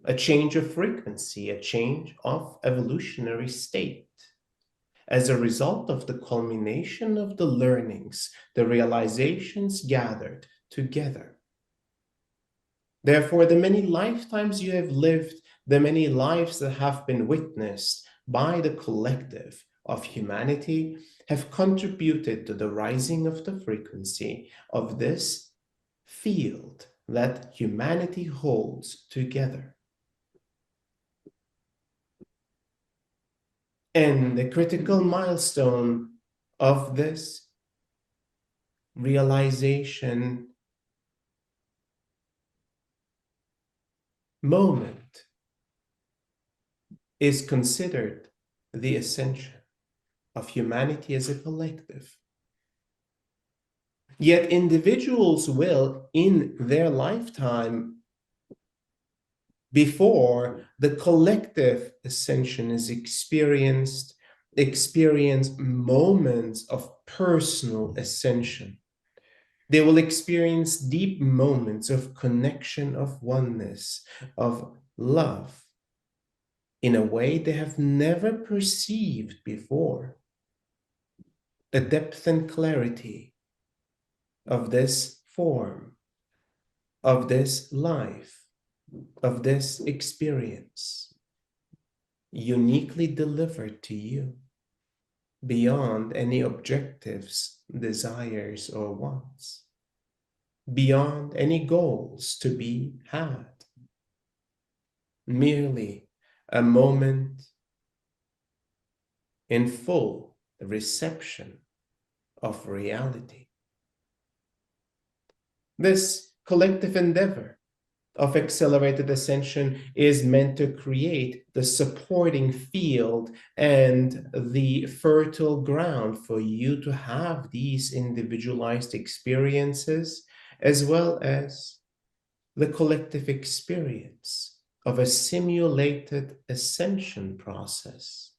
[SPEAKER 3] A change of frequency, a change of evolutionary state. As a result of the culmination of the learnings, the realizations gathered together. Therefore, the many lifetimes you have lived, the many lives that have been witnessed by the collective of humanity have contributed to the rising of the frequency of this field that humanity holds together. And the critical milestone of this realization moment is considered the ascension of humanity as a collective. Yet individuals will, in their lifetime, before the collective ascension is experienced, experience moments of personal ascension. They will experience deep moments of connection, of oneness, of love, in a way they have never perceived before. The depth and clarity of this form, of this life, of this experience, uniquely delivered to you, beyond any objectives, desires, or wants, beyond any goals to be had. Merely a moment in full reception of reality. This collective endeavor of accelerated ascension is meant to create the supporting field and the fertile ground for you to have these individualized experiences, as well as the collective experience of a simulated ascension process.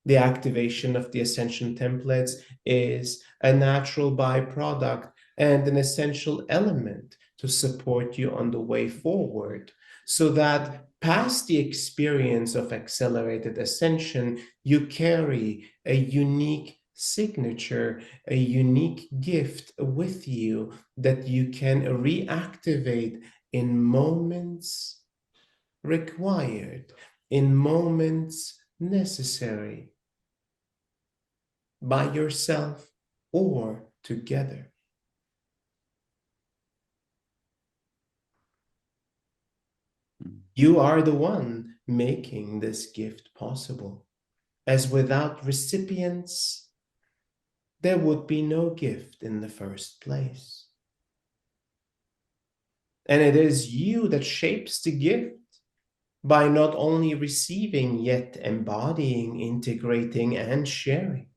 [SPEAKER 3] The activation of the Ascension Templates is a natural byproduct and an essential element to support you on the way forward, so that past the experience of accelerated ascension, you carry a unique signature, a unique gift with you that you can reactivate in moments required, in moments necessary, by yourself or together. You are the one making this gift possible, as without recipients, there would be no gift in the first place. And it is you that shapes the gift by not only receiving, yet embodying, integrating, and sharing,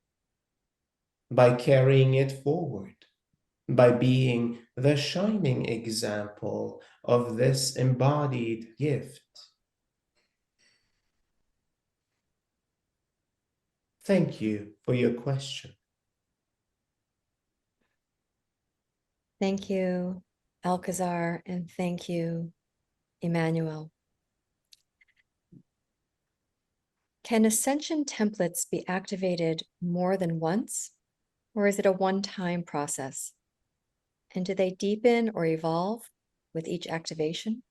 [SPEAKER 3] by carrying it forward, by being the shining example of this embodied gift. Thank you for your question.
[SPEAKER 4] Thank you, Alcazar, and thank you, Emmanuel. Can Ascension templates be activated more than once, or is it a one-time process? And do they deepen or evolve with each activation?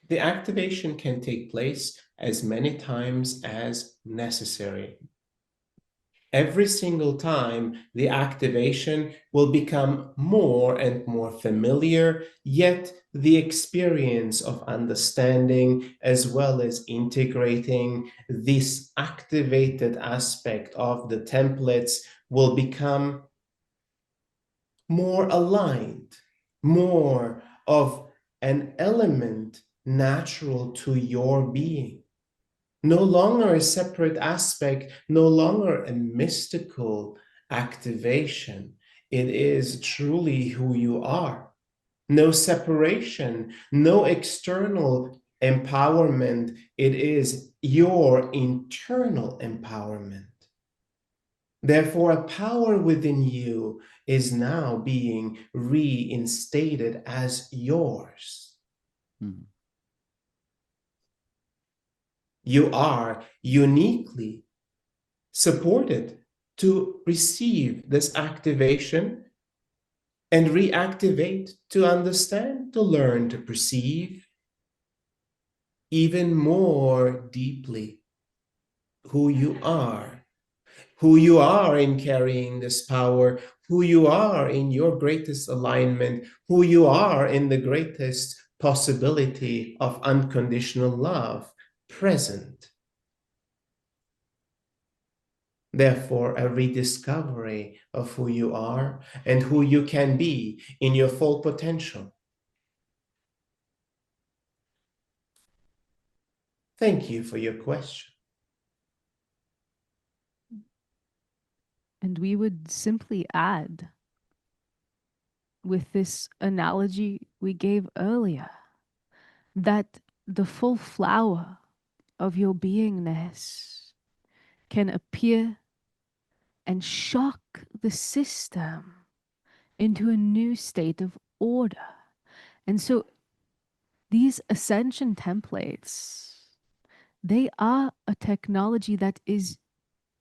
[SPEAKER 3] The activation can take place as many times as necessary. Every single time, the activation will become more and more familiar, yet the experience of understanding as well as integrating this activated aspect of the templates will become more aligned, more of an element natural to your being. No longer a separate aspect, no longer a mystical activation. It is truly who you are. No separation, no external empowerment. It is your internal empowerment. Therefore, a power within you is now being reinstated as yours.
[SPEAKER 2] Mhm.
[SPEAKER 3] You are uniquely supported to receive this activation and reactivate, to understand, to learn, to perceive even more deeply who you are in carrying this power, who you are in your greatest alignment, who you are in the greatest possibility of unconditional love present. Therefore, a rediscovery of who you are and who you can be in your full potential. Thank you for your question.
[SPEAKER 1] And we would simply add, with this analogy we gave earlier, that the full flower of your beingness can appear and shock the system into a new state of order. And so these ascension templates, they are a technology that is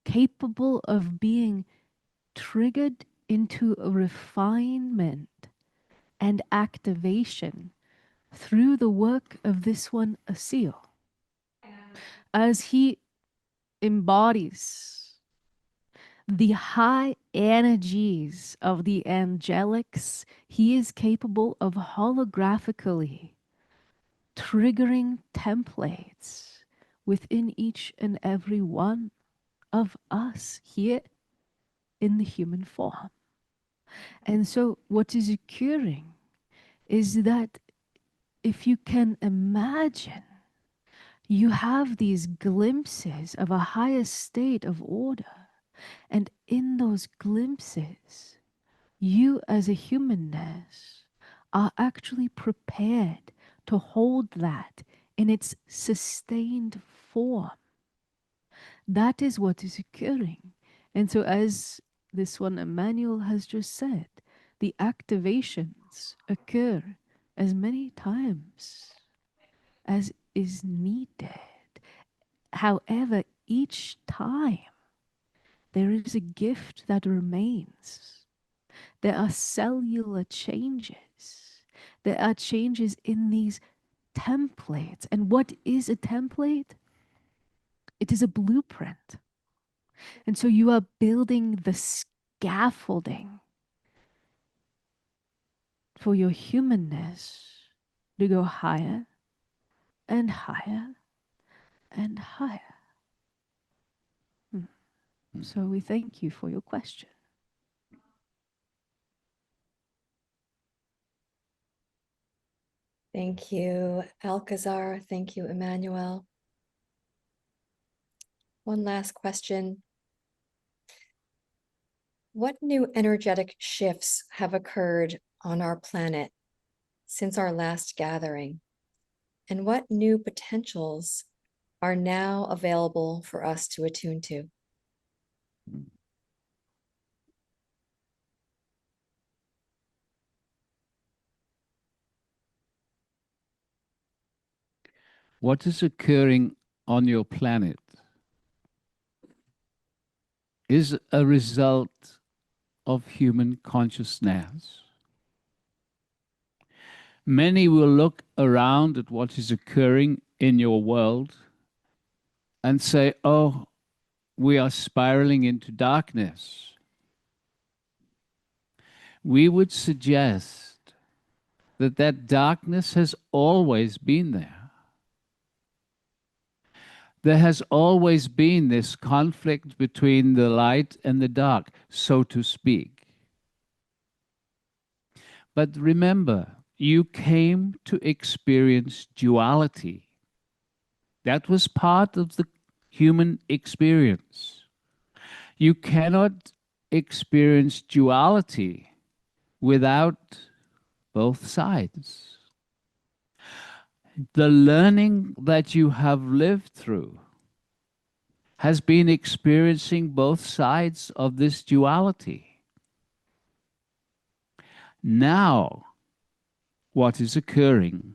[SPEAKER 1] capable of being triggered into a refinement and activation through the work of this one, Asil. As he embodies the high energies of the angelics, he is capable of holographically triggering templates within each and every one of us here in the human form. And so what is occurring is that if you can imagine, you have these glimpses of a higher state of order. And in those glimpses, you as a humanness are actually prepared to hold that in its sustained form. That is what is occurring. And so, as this one Emmanuel has just said, the activations occur as many times as is needed. However, each time there is a gift that remains. There are cellular changes. There are changes in these templates. And what is a template? It is a blueprint. And so you are building the scaffolding for your humanness to go higher and higher and higher. So we thank you for your question.
[SPEAKER 4] Thank you, Alcazar. Thank you, Emmanuel. One last question. What new energetic shifts have occurred on our planet since our last gathering? And what new potentials are now available for us to attune to?
[SPEAKER 2] what is occurring on your planet is a result of human consciousness. Many will look around at what is occurring in your world and say, oh, we are spiraling into darkness. We would suggest that that darkness has always been there. There has always been this conflict between the light and the dark, so to speak. But remember, you came to experience duality. That was part of the human experience. You cannot experience duality without both sides. The learning that you have lived through has been experiencing both sides of this duality. Now, what is occurring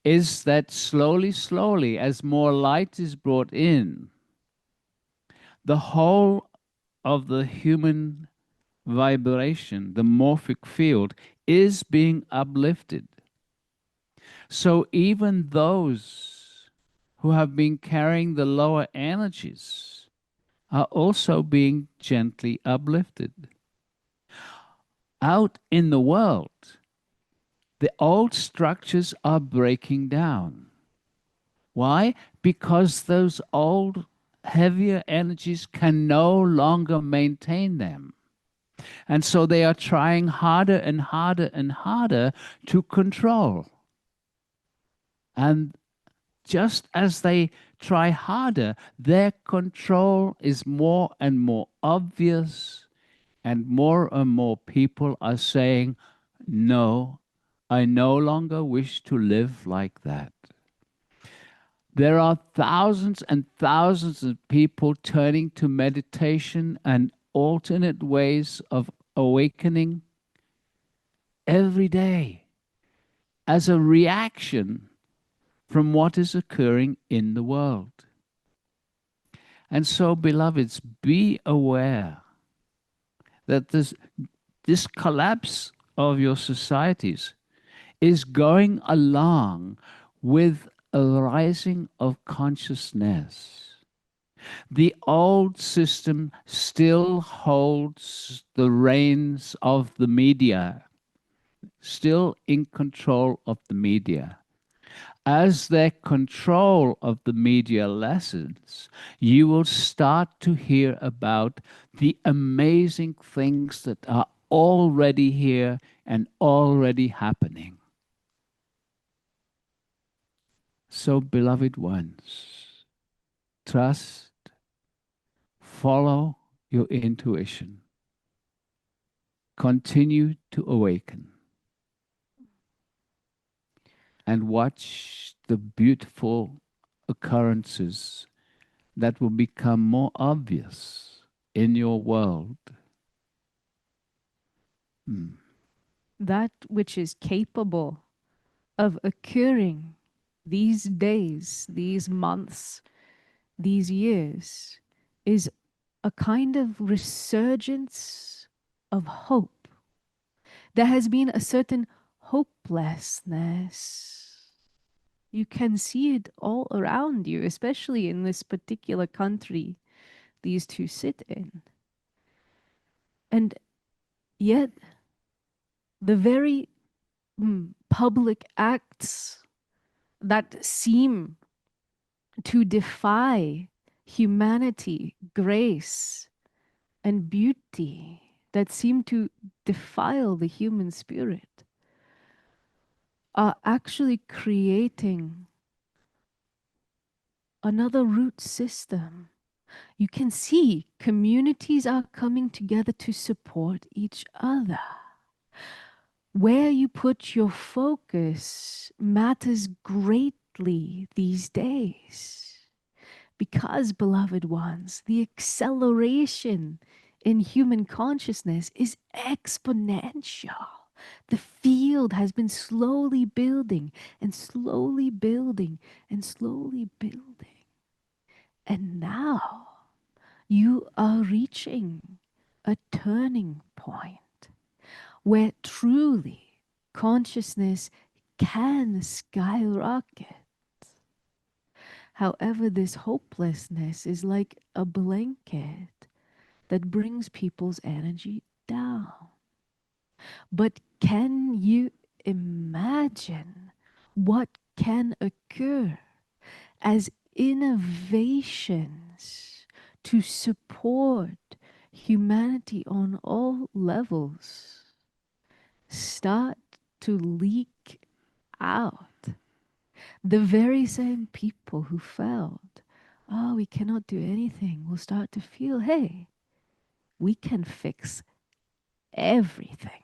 [SPEAKER 2] is that slowly, slowly, as more light is brought in, the whole of the human vibration, the morphic field, is being uplifted. So even those who have been carrying the lower energies are also being gently uplifted. Out in the world, the old structures are breaking down. Why? Because those old, heavier energies can no longer maintain them. And so they are trying harder and harder and harder to control. And just as they try harder, their control is more and more obvious, and more people are saying, no, I no longer wish to live like that. There are thousands and thousands of people turning to meditation and alternate ways of awakening every day as a reaction from what is occurring in the world. And so, beloveds, be aware that this collapse of your societies is going along with a rising of consciousness. The old system still holds the reins of the media, still in control of the media. As their control of the media lessens, you will start to hear about the amazing things that are already here and already happening. So, beloved ones, trust, follow your intuition, continue to awaken, and watch the beautiful occurrences that will become more obvious in your world.
[SPEAKER 1] That which is capable of occurring these days, these months, these years is a kind of resurgence of hope. There has been a certain hopelessness. You can see it all around you, especially in this particular country these two sit in. And yet, the very public acts that seem to defy humanity, grace, and beauty, that seem to defile the human spirit, are actually creating another root system. You can see communities are coming together to support each other. Where you put your focus matters greatly these days. Because, beloved ones, the acceleration in human consciousness is exponential. The field has been slowly building and slowly building and slowly building. And now you are reaching a turning point where truly consciousness can skyrocket. However, this hopelessness is like a blanket that brings people's energy down. But can you imagine what can occur as innovations to support humanity on all levels start to leak out? The very same people who felt, oh, we cannot do anything, will start to feel, hey, we can fix everything.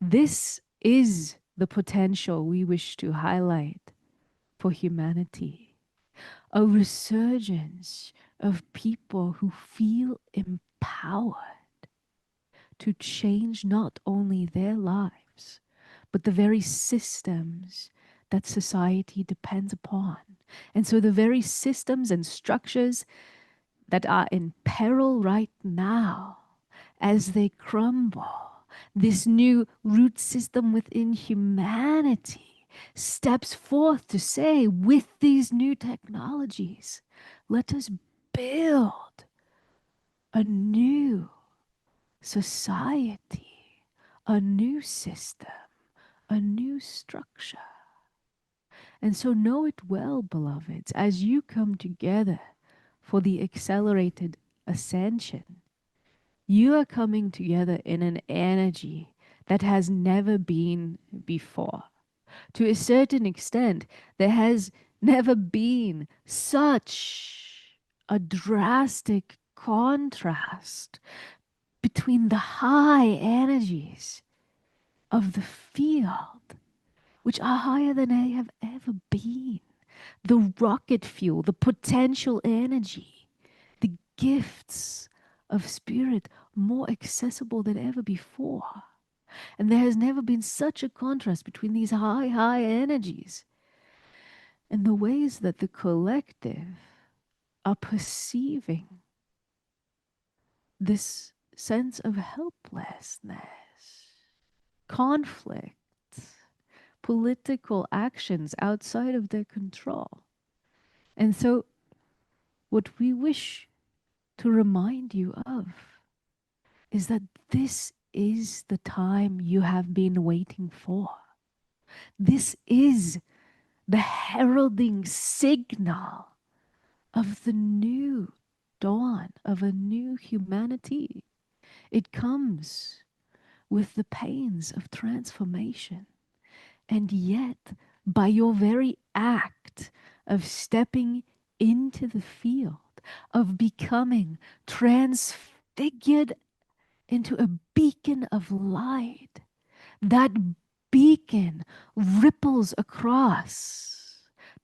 [SPEAKER 1] This is the potential we wish to highlight for humanity. A resurgence of people who feel empowered to change not only their lives, but the very systems that society depends upon. And so the very systems and structures that are in peril right now, as they crumble, this new root system within humanity steps forth to say, with these new technologies, let us build a new society, a new system, a new structure. And so know it well, beloveds, as you come together for the accelerated ascension, you are coming together in an energy that has never been before. To a certain extent, there has never been such a drastic contrast between the high energies of the field, which are higher than they have ever been. The rocket fuel, the potential energy, the gifts of spirit more accessible than ever before. And there has never been such a contrast between these high energies and the ways that the collective are perceiving this sense of helplessness, conflict, political actions outside of their control. And so what we wish to remind you of is that this is the time you have been waiting for. This is the heralding signal of the new dawn of a new humanity. It comes with the pains of transformation. And yet, by your very act of stepping into the field, of becoming transfigured into a beacon of light, that beacon ripples across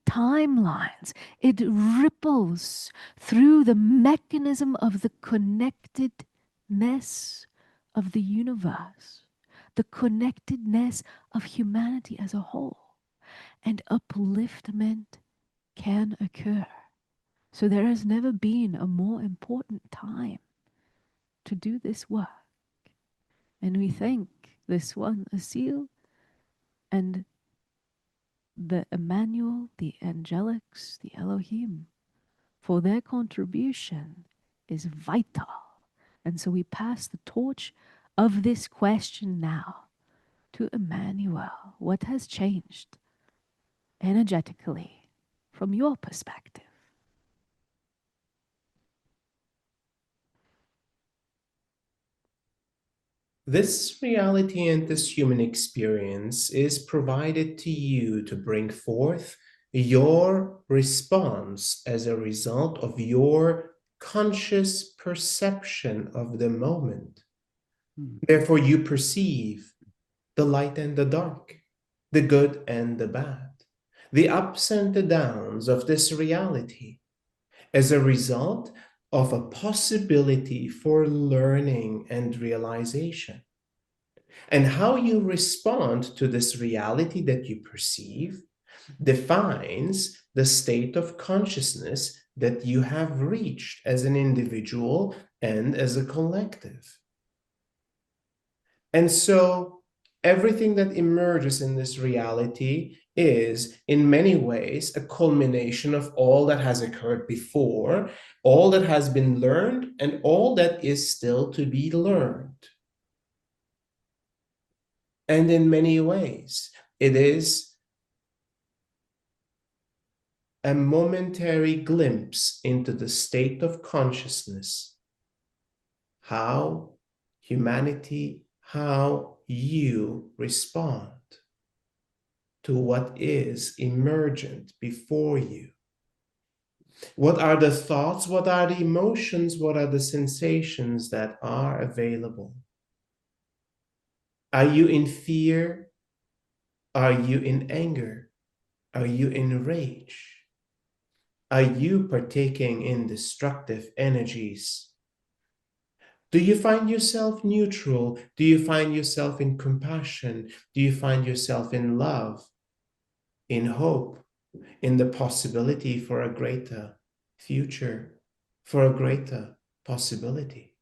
[SPEAKER 1] timelines. It ripples through the mechanism of the connectedness of the universe, the connectedness of humanity as a whole, and upliftment can occur. So there has never been a more important time to do this work. And we thank this one, Asil, and the Emmanuel, the angelics, the Elohim, for their contribution is vital. And so we pass the torch of this question now to Emmanuel. What has changed energetically from your perspective?
[SPEAKER 3] This reality and this human experience is provided to you to bring forth your response as a result of your conscious perception of the moment. Therefore, you perceive the light and the dark, the good and the bad, the ups and the downs of this reality as a result of a possibility for learning and realization. And how you respond to this reality that you perceive defines the state of consciousness that you have reached as an individual and as a collective. And so everything that emerges in this reality is, in many ways, a culmination of all that has occurred before, all that has been learned, and all that is still to be learned. And in many ways, it is a momentary glimpse into the state of consciousness, how humanity, how you respond to what is emergent before you. What are the thoughts? What are the emotions? What are the sensations that are available? Are you in fear? Are you in anger? Are you in rage? Are you partaking in destructive energies? Do you find yourself neutral? Do you find yourself in compassion? Do you find yourself in love, in hope, in the possibility for a greater future, for a greater possibility?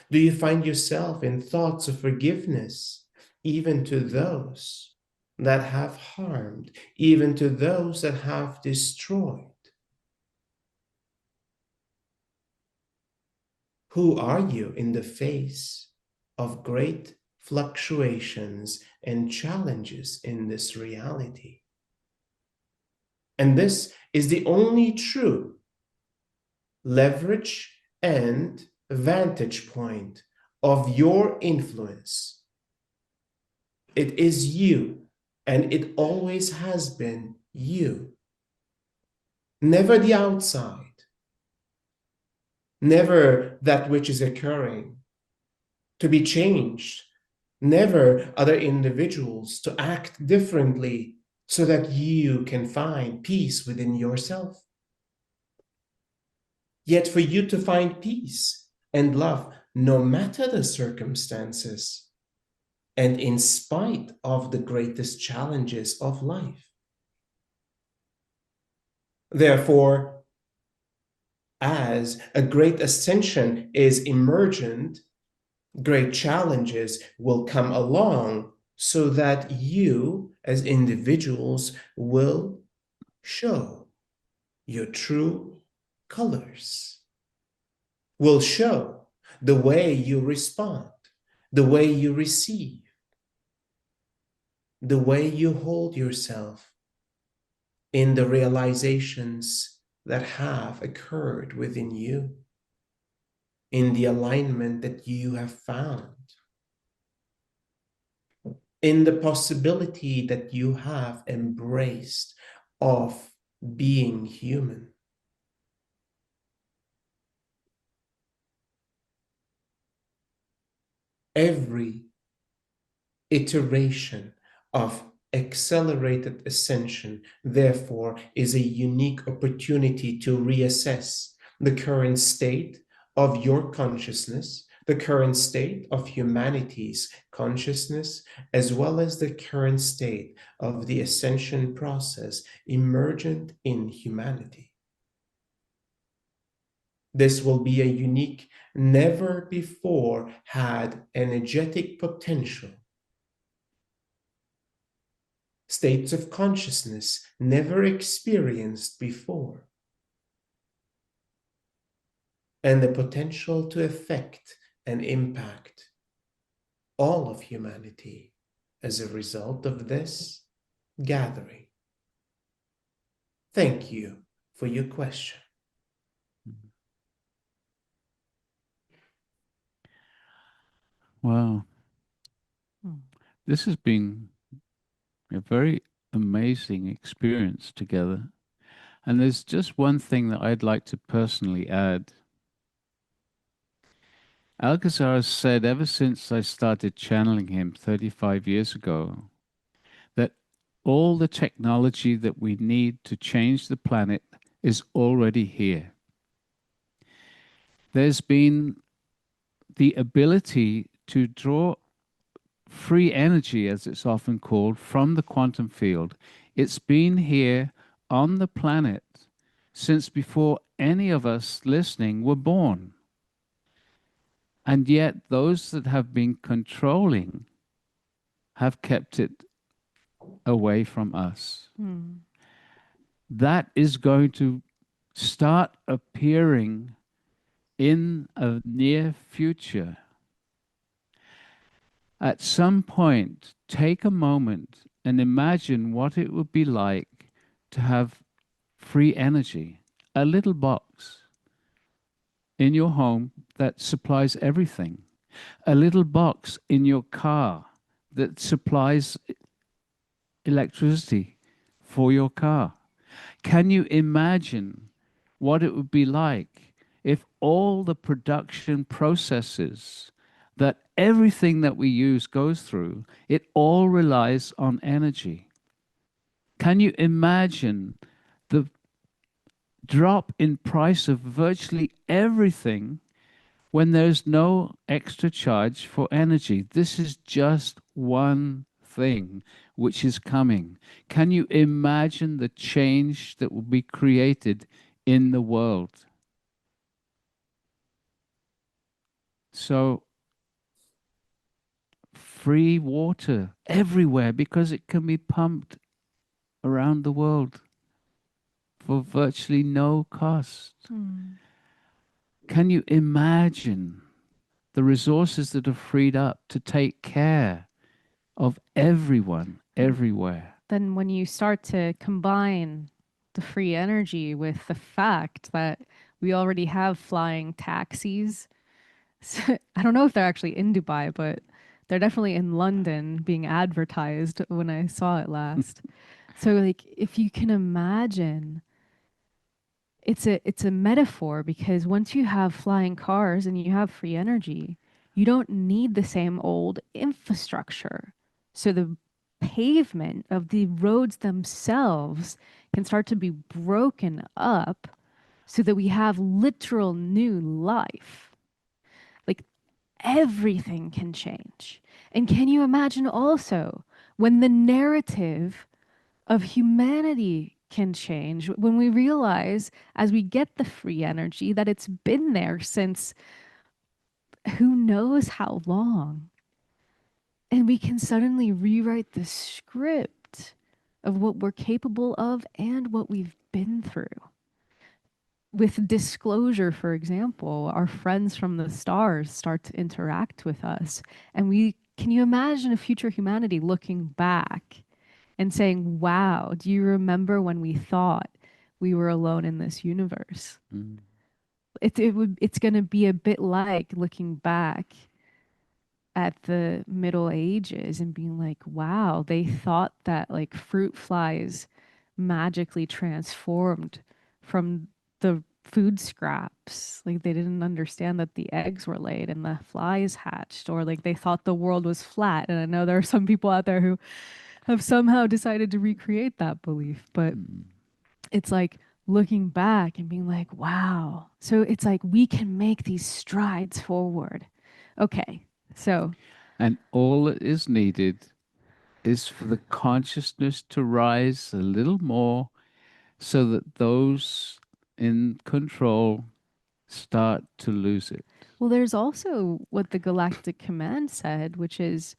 [SPEAKER 3] Do you find yourself in thoughts of forgiveness, even to those that have harmed, even to those that have destroyed? Who are you in the face of great fluctuations and challenges in this reality? And this is the only true leverage and vantage point of your influence. It is you, and it always has been you. Never the outside. Never that which is occurring to be changed. Never other individuals to act differently so that you can find peace within yourself. Yet for you to find peace and love, no matter the circumstances, and in spite of the greatest challenges of life. Therefore, as a great ascension is emergent, great challenges will come along so that you as individuals will show your true colors, will show the way you respond, the way you receive, the way you hold yourself in the realizations that have occurred within you, in the alignment that you have found, in the possibility that you have embraced of being human. Every iteration of accelerated ascension, therefore, is a unique opportunity to reassess the current state of your consciousness, the current state of humanity's consciousness, as well as the current state of the ascension process emergent in humanity. This will be a unique, never before had energetic potential. States of consciousness never experienced before. And the potential to affect and impact all of humanity as a result of this gathering. Thank you for your question.
[SPEAKER 2] Wow. This has been a very amazing experience together. And there's just one thing that I'd like to personally add. Alcazar has said ever since I started channeling him 35 years ago that all the technology that we need to change the planet is already here. There's been the ability to draw free energy, as it's often called, from the quantum field. It's been here on the planet since before any of us listening were born. And yet those that have been controlling have kept it away from us.
[SPEAKER 1] Hmm.
[SPEAKER 2] That is going to start appearing in a near future. At some point, take a moment and imagine what it would be like to have free energy, a little box in your home that supplies everything, a little box in your car that supplies electricity for your car. Can you imagine what it would be like if all the production processes that everything that we use goes through, it all relies on energy? Can you imagine the drop in price of virtually everything when there's no extra charge for energy? This is just one thing which is coming. Can you imagine the change that will be created in the world? So, free water everywhere because it can be pumped around the world for virtually no cost.
[SPEAKER 1] Hmm.
[SPEAKER 2] Can you imagine the resources that are freed up to take care of everyone, everywhere?
[SPEAKER 1] Then when you start to combine the free energy with the fact that we already have flying taxis. I don't know if they're actually in Dubai, but they're definitely in London being advertised when I saw it last. So like if you can imagine, it's a metaphor, because once you have flying cars and you have free energy, you don't need the same old infrastructure. So the pavement of the roads themselves can start to be broken up so that we have literal new life. Like everything can change. And can you imagine also when the narrative of humanity can change, when we realize as we get the free energy that it's been there since who knows how long, and we can suddenly rewrite the script of what we're capable of and what we've been through. With disclosure, for example, our friends from the stars start to interact with us, and we can you imagine a future humanity looking back and saying, wow, do you remember when we thought we were alone in this universe?
[SPEAKER 2] Mm.
[SPEAKER 1] It's going to be a bit like looking back at the Middle Ages and being like, wow, they thought that like fruit flies magically transformed from the food scraps. Like they didn't understand that the eggs were laid and the flies hatched, or like they thought the world was flat. And I know there are some people out there who have somehow decided to recreate that belief, but it's like looking back and being like, wow. So it's like we can make these strides forward. Okay. So,
[SPEAKER 2] And all that is needed is for the consciousness to rise a little more so that those in control start to lose it.
[SPEAKER 1] well, there's also what the Galactic Command said, which is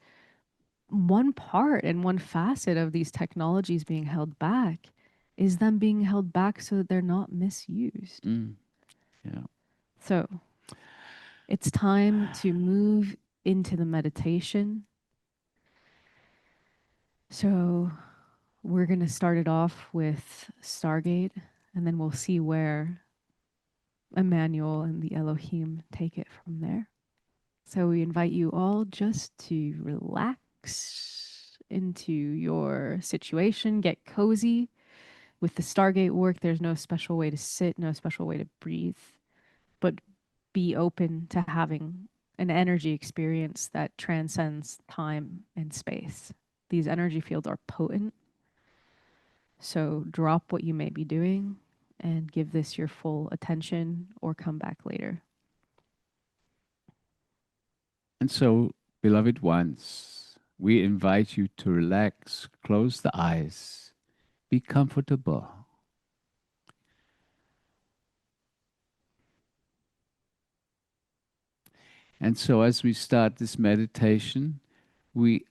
[SPEAKER 1] one part and one facet of these technologies being held back is them being held back so that they're not misused.
[SPEAKER 2] Mm. Yeah.
[SPEAKER 1] So it's time to move into the meditation. So we're going to start it off with Stargate, and then we'll see where Emmanuel and the Elohim take it from there. So we invite you all just to relax into your situation, get cozy. With the Stargate work, there's no special way to sit, no special way to breathe, but be open to having an energy experience that transcends time and space. These energy fields are potent. So drop what you may be doing and give this your full attention or come back later.
[SPEAKER 2] And so, beloved ones, We invite you to relax, close the eyes, be comfortable. And so as we start this meditation, we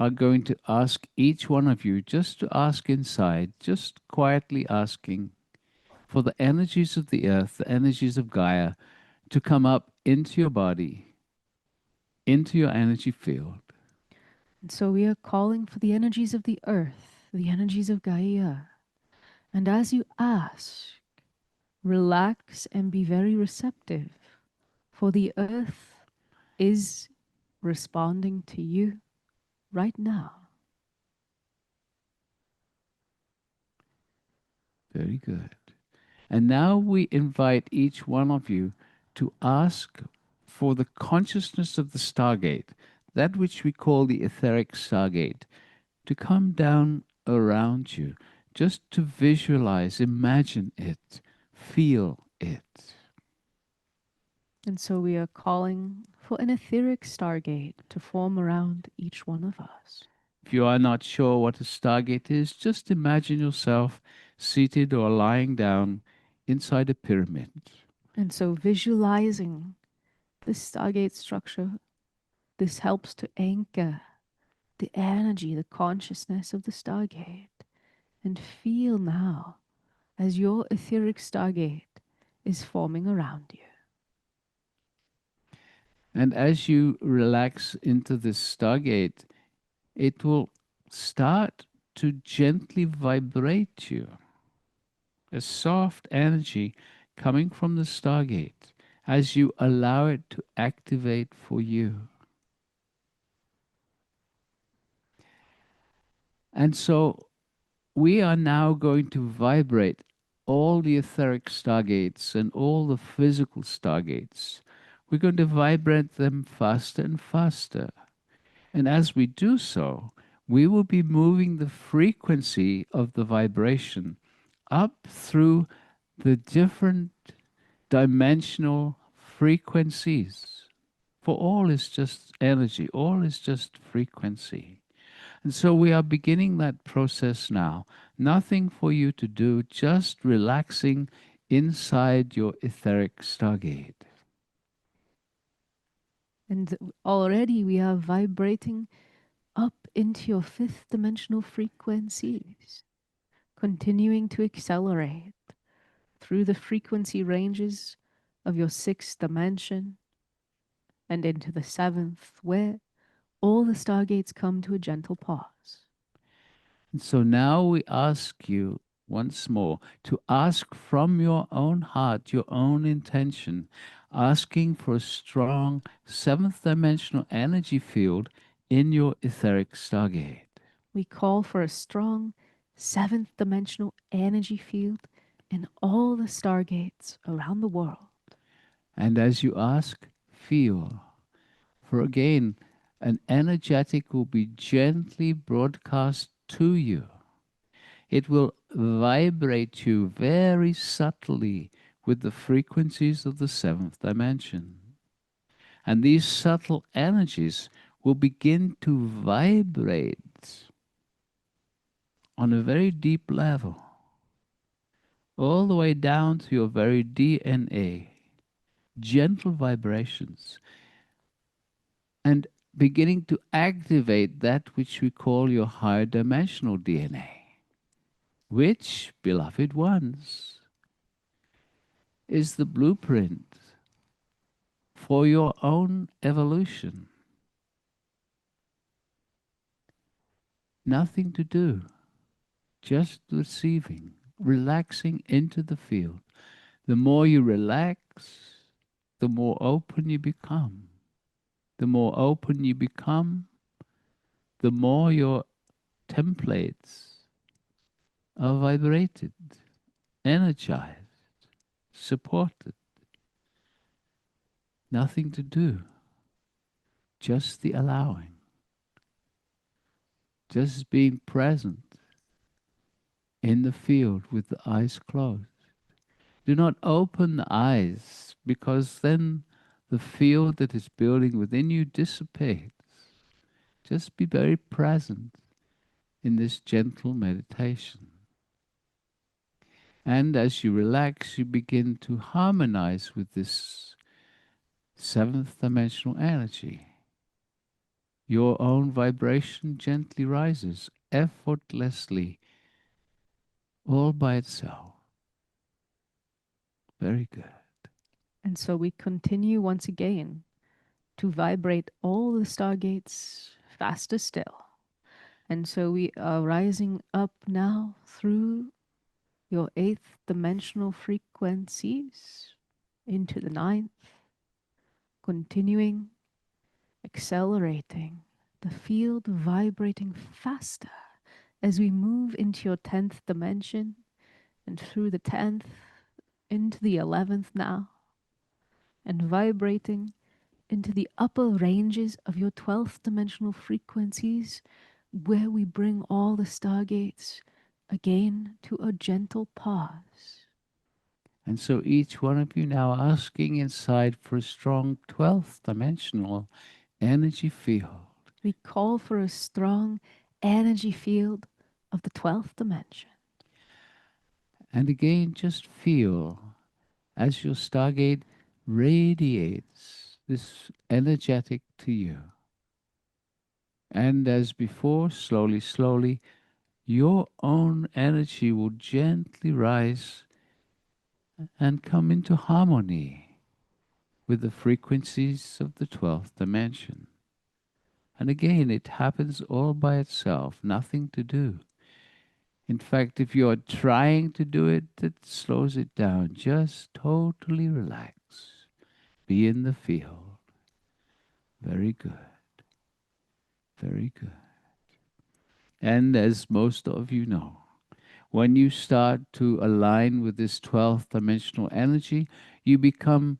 [SPEAKER 2] are going to ask each one of you just to ask inside, just quietly asking for the energies of the earth, the energies of Gaia, to come up into your body, into your energy field.
[SPEAKER 1] And so we are calling for the energies of the earth, the energies of Gaia. And as you ask, relax and be very receptive, for the earth is responding to you right now.
[SPEAKER 2] Very good. And now we invite each one of you to ask for the consciousness of the Stargate, that which we call the etheric Stargate, to come down around you, just to visualize, imagine it, feel it.
[SPEAKER 1] And so we are calling for an etheric stargate to form around each one of us.
[SPEAKER 2] If you are not sure what a Stargate is, just imagine yourself seated or lying down inside a pyramid.
[SPEAKER 1] And so visualizing the stargate structure, this helps to anchor the energy, the consciousness of the stargate. And feel now as your etheric stargate is forming around you.
[SPEAKER 2] And as you relax into this Stargate, it will start to gently vibrate you. A soft energy coming from the Stargate as you allow it to activate for you. And so we are now going to vibrate all the etheric Stargates and all the physical Stargates. We're going to vibrate them faster and faster. And as we do so, we will be moving the frequency of the vibration up through the different dimensional frequencies. For all is just energy, all is just frequency. And so we are beginning that process now. Nothing for you to do, just relaxing inside your etheric Stargate.
[SPEAKER 1] And already we are vibrating up into your fifth dimensional frequencies, continuing to accelerate through the frequency ranges of your sixth dimension and into the seventh, where all the stargates come to a gentle pause.
[SPEAKER 2] And so now we ask you once more to ask from your own heart, your own intention, asking for a strong seventh dimensional energy field in your etheric Stargate.
[SPEAKER 1] We call for a strong seventh dimensional energy field in all the stargates around the world.
[SPEAKER 2] And as you ask, feel. For again, an energetic will be gently broadcast to you. It will vibrate you very subtly with the frequencies of the seventh dimension. And these subtle energies will begin to vibrate on a very deep level, all the way down to your very DNA. Gentle vibrations. And beginning to activate that which we call your higher dimensional DNA, which, beloved ones, is the blueprint for your own evolution. Nothing to do, just receiving, relaxing into the field. The more you relax, the more open you become. The more open you become, the more your templates are vibrated, energized, supported. Nothing to do, just the allowing, just being present in the field with the eyes closed. Do not open the eyes, because then the field that is building within you dissipates. Just be very present in this gentle meditation. And as you relax, you begin to harmonize with this seventh dimensional energy. Your own vibration gently rises, effortlessly, all by itself. Very good.
[SPEAKER 1] And so we continue once again to vibrate all the stargates faster still. And so we are rising up now through your eighth dimensional frequencies into the ninth, continuing, accelerating, the field vibrating faster as we move into your 10th dimension and through the 10th into the 11th now, and vibrating into the upper ranges of your 12th dimensional frequencies, where we bring all the stargates again to a gentle pause.
[SPEAKER 2] And so each one of you now asking inside for a strong 12th dimensional energy field.
[SPEAKER 1] We call for a strong energy field of the 12th dimension.
[SPEAKER 2] And again, just feel as your stargate radiates this energetic to you. And as before, slowly, slowly, your own energy will gently rise and come into harmony with the frequencies of the 12th dimension. And again, it happens all by itself, nothing to do. In fact, if you're trying to do it, it slows it down. Just totally relax. Be in the field. Very good. Very good. And as most of you know, when you start to align with this 12th dimensional energy, you become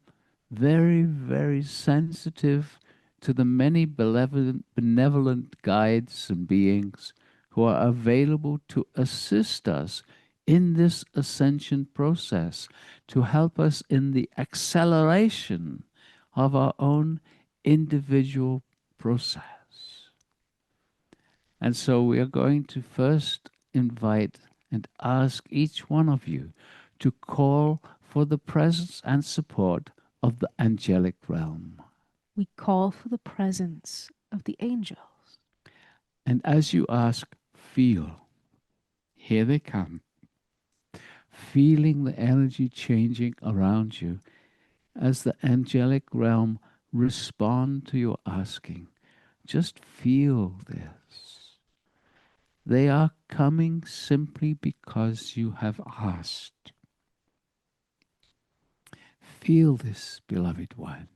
[SPEAKER 2] very, very sensitive to the many benevolent guides and beings who are available to assist us in this ascension process, to help us in the acceleration of our own individual process. And so we are going to first invite and ask each one of you to call for the presence and support of the angelic realm.
[SPEAKER 1] We call for the presence of the angels.
[SPEAKER 2] And as you ask, feel. Here they come. Feeling the energy changing around you as the angelic realm respond to your asking. Just feel this. They are coming simply because you have asked. Feel this, beloved ones.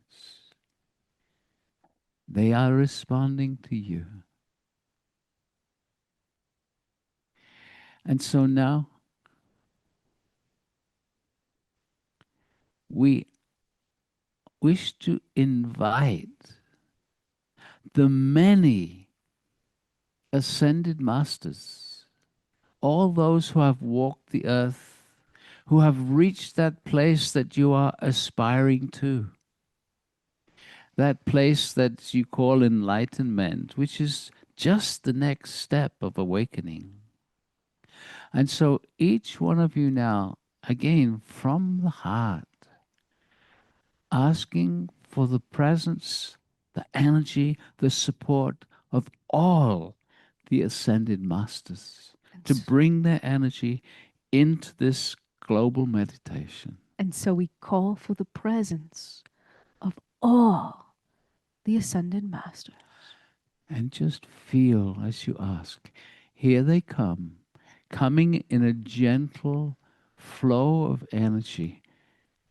[SPEAKER 2] They are responding to you. And so now we wish to invite the many ascended masters, all those who have walked the earth, who have reached that place that you are aspiring to, that place that you call enlightenment, which is just the next step of awakening. And so each one of you now, again, from the heart, asking for the presence, the energy, the support of all the ascended masters to bring their energy into this global meditation.
[SPEAKER 1] And so we call for the presence of all the ascended masters.
[SPEAKER 2] And just feel as you ask, here they come, coming in a gentle flow of energy,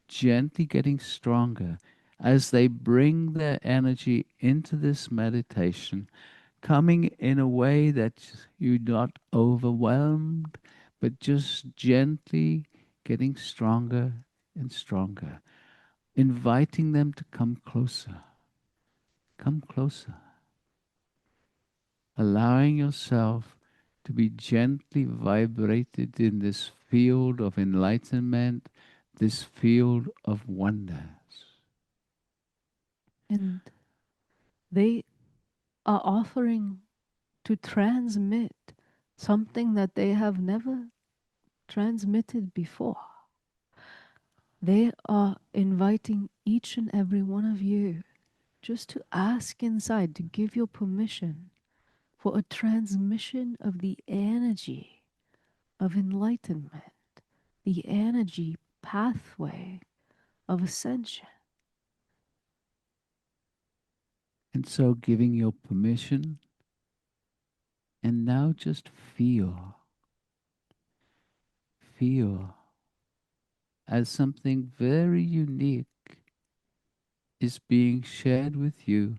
[SPEAKER 2] gently getting stronger as they bring their energy into this meditation, coming in a way that you're not overwhelmed, but just gently getting stronger and stronger, inviting them to come closer. Come closer. Allowing yourself to be gently vibrated in this field of enlightenment, this field of wonders.
[SPEAKER 1] And they are offering to transmit something that they have never transmitted before. They are inviting each and every one of you just to ask inside, to give your permission for a transmission of the energy of enlightenment, the energy pathway of ascension.
[SPEAKER 2] And so giving your permission, and now just feel as something very unique is being shared with you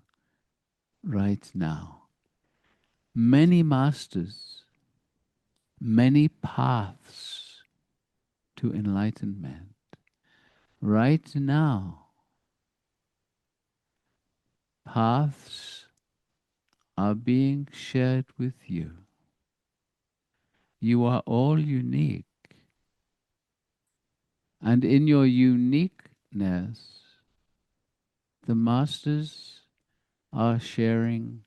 [SPEAKER 2] right now. Many masters, many paths to enlightenment. Right now, paths are being shared with you. You are all unique. And in your uniqueness, the masters are sharing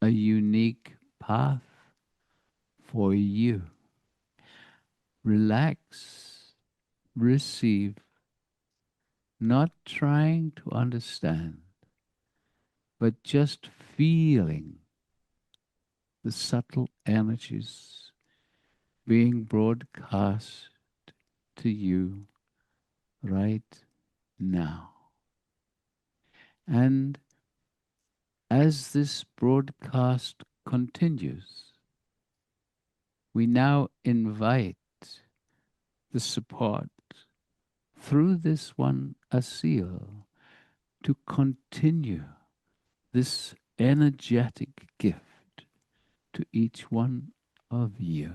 [SPEAKER 2] a unique path for you. Relax, receive, not trying to understand, but just feeling the subtle energies being broadcast to you right now. And as this broadcast continues, we now invite the support through this one Asil to continue this energetic gift to each one of you.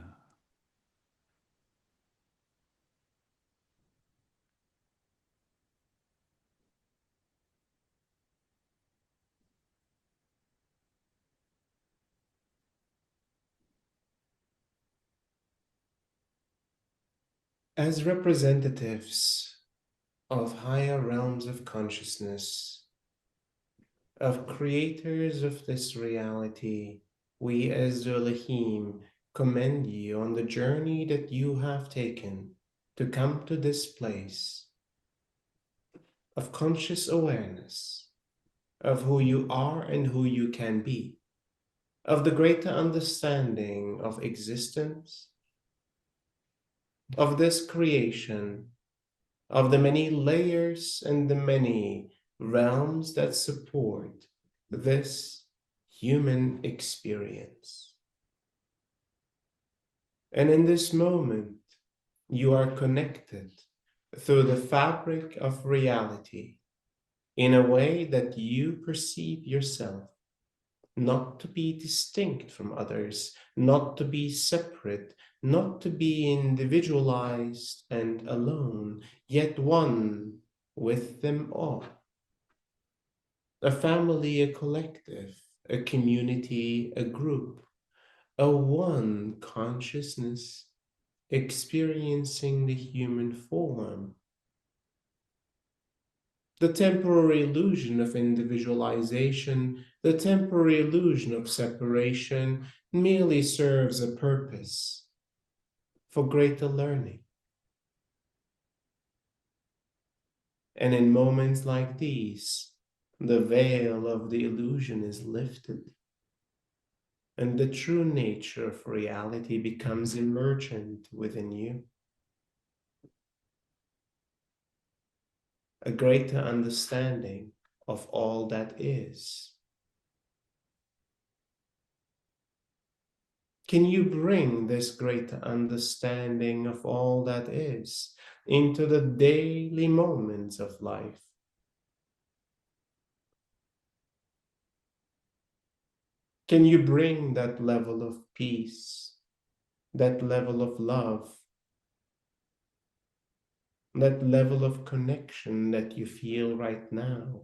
[SPEAKER 3] As representatives of higher realms of consciousness, of creators of this reality, we as the Elohim commend you on the journey that you have taken to come to this place of conscious awareness of who you are and who you can be, of the greater understanding of existence, of this creation, of the many layers and the many realms that support this human experience. And in this moment, you are connected through the fabric of reality in a way that you perceive yourself, not to be distinct from others, not to be separate, not to be individualized and alone, yet one with them all. A family, a collective, a community, a group, a one consciousness experiencing the human form. The temporary illusion of individualization, the temporary illusion of separation merely serves a purpose for greater learning. And in moments like these, the veil of the illusion is lifted, and the true nature of reality becomes emergent within you. A greater understanding of all that is. Can you bring this greater understanding of all that is into the daily moments of life? Can you bring that level of peace, that level of love, that level of connection that you feel right now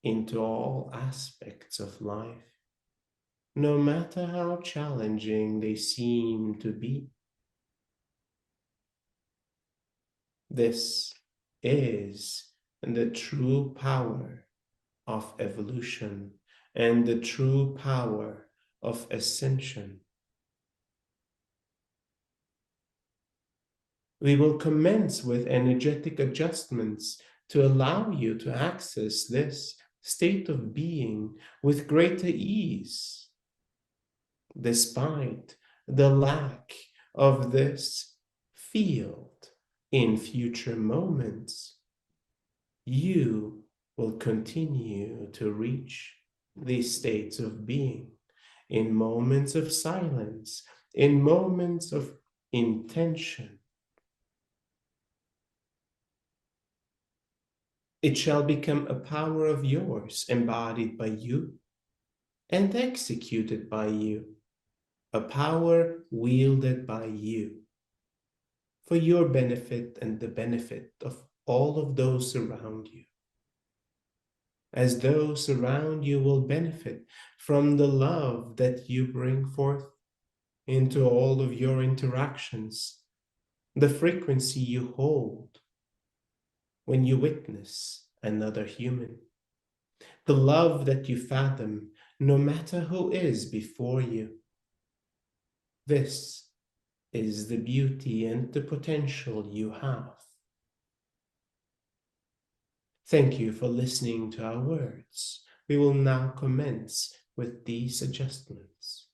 [SPEAKER 3] into all aspects of life, no matter how challenging they seem to be? This is the true power of evolution, and the true power of ascension. We will commence with energetic adjustments to allow you to access this state of being with greater ease, despite the lack of this field in future moments. You will continue to reach these states of being in moments of silence, in moments of intention. It shall become a power of yours, embodied by you and executed by you, a power wielded by you for your benefit and the benefit of all of those around you. As those around you will benefit from the love that you bring forth into all of your interactions, the frequency you hold when you witness another human, the love that you fathom no matter who is before you. This is the beauty and the potential you have. Thank you for listening to our words. We will now commence with these adjustments.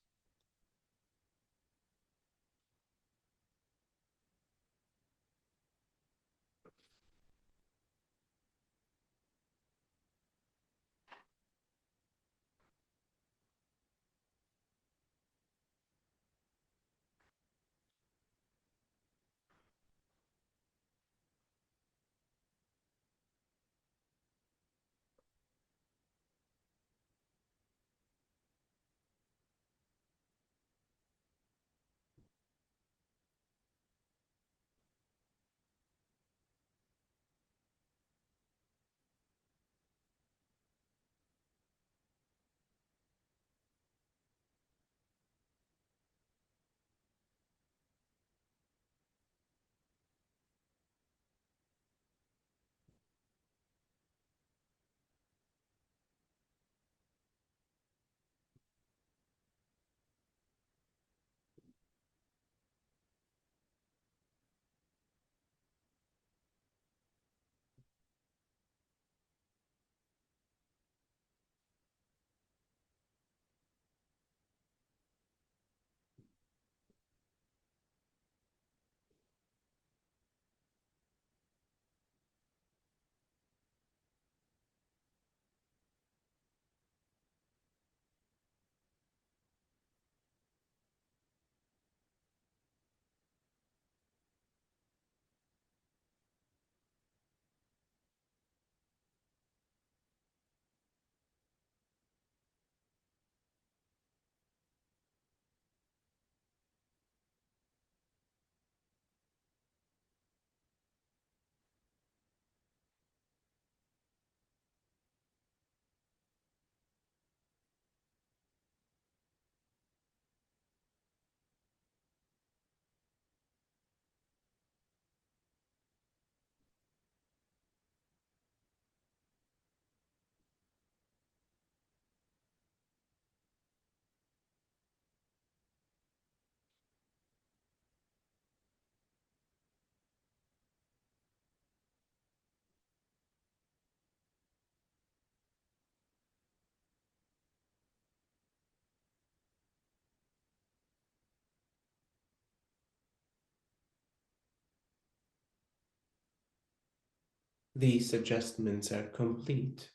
[SPEAKER 3] These adjustments are complete.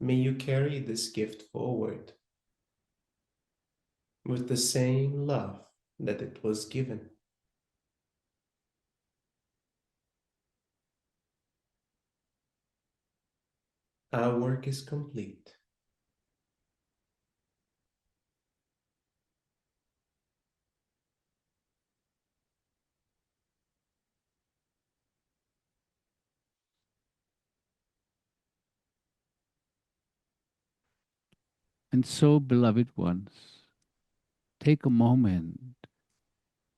[SPEAKER 3] May you carry this gift forward with the same love that it was given. Our work is complete.
[SPEAKER 2] And so, beloved ones, take a moment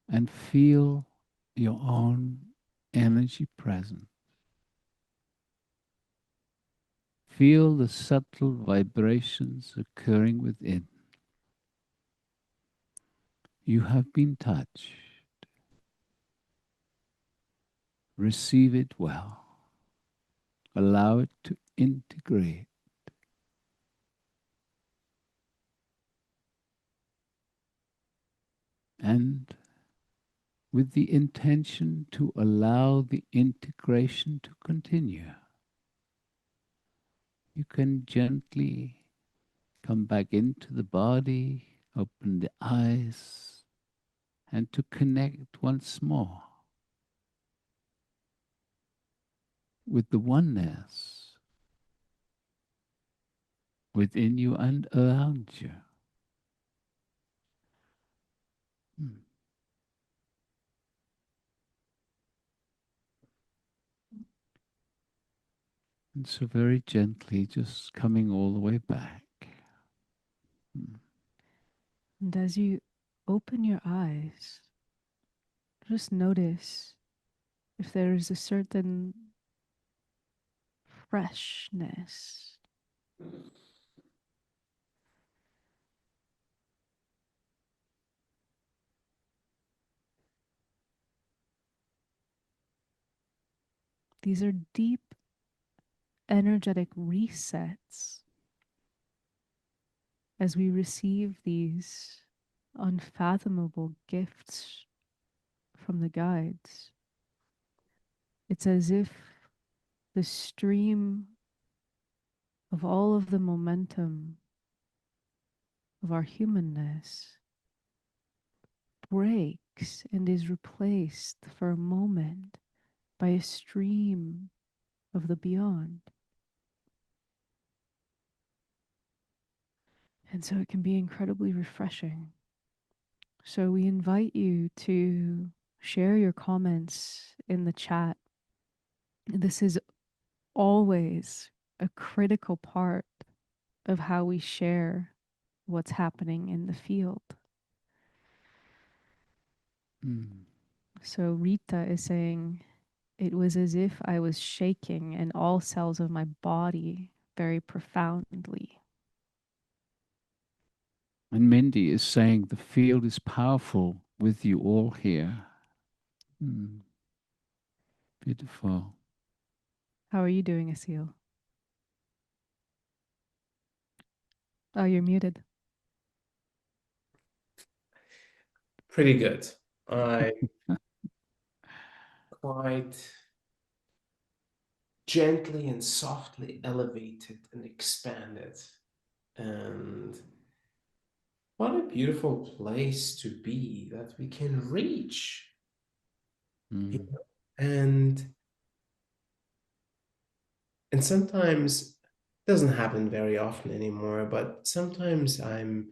[SPEAKER 2] and feel your own energy present. feel the subtle vibrations occurring within. You have been touched. Receive it well. Allow it to integrate. And with the intention to allow the integration to continue, you can gently come back into the body, open the eyes, and to connect once more with the oneness within you and around you. And so very gently, just coming all the way back.
[SPEAKER 1] And as you open your eyes, just notice if there is a certain freshness. These are deep energetic resets as we receive these unfathomable gifts from the guides. It's as if the stream of all of the momentum of our humanness breaks and is replaced for a moment by a stream of the beyond. And so it can be incredibly refreshing. So we invite you to share your comments in the chat. This is always a critical part of how we share what's happening in the field. So Rita is saying, it was as if I was shaking in all cells of my body very profoundly.
[SPEAKER 2] And Mindy is saying the field is powerful with you all here. Beautiful.
[SPEAKER 1] How are you doing, Asil? Oh, you're muted.
[SPEAKER 3] Pretty good. I quite gently and softly elevated and expanded. And what a beautiful place to be that we can reach. You know? And sometimes it doesn't happen very often anymore, but sometimes I'm,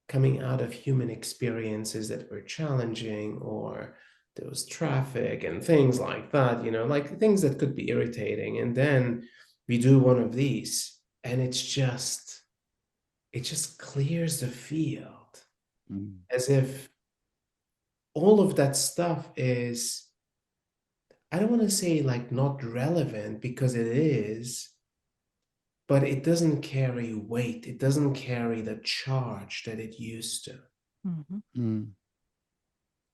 [SPEAKER 3] coming out of human experiences that were challenging, or there was traffic and things like that, like things that could be irritating. And then we do one of these, and it just clears the field, as if all of that stuff is, I don't want to say like not relevant, because it is, but it doesn't carry weight. It doesn't carry the charge that it used to.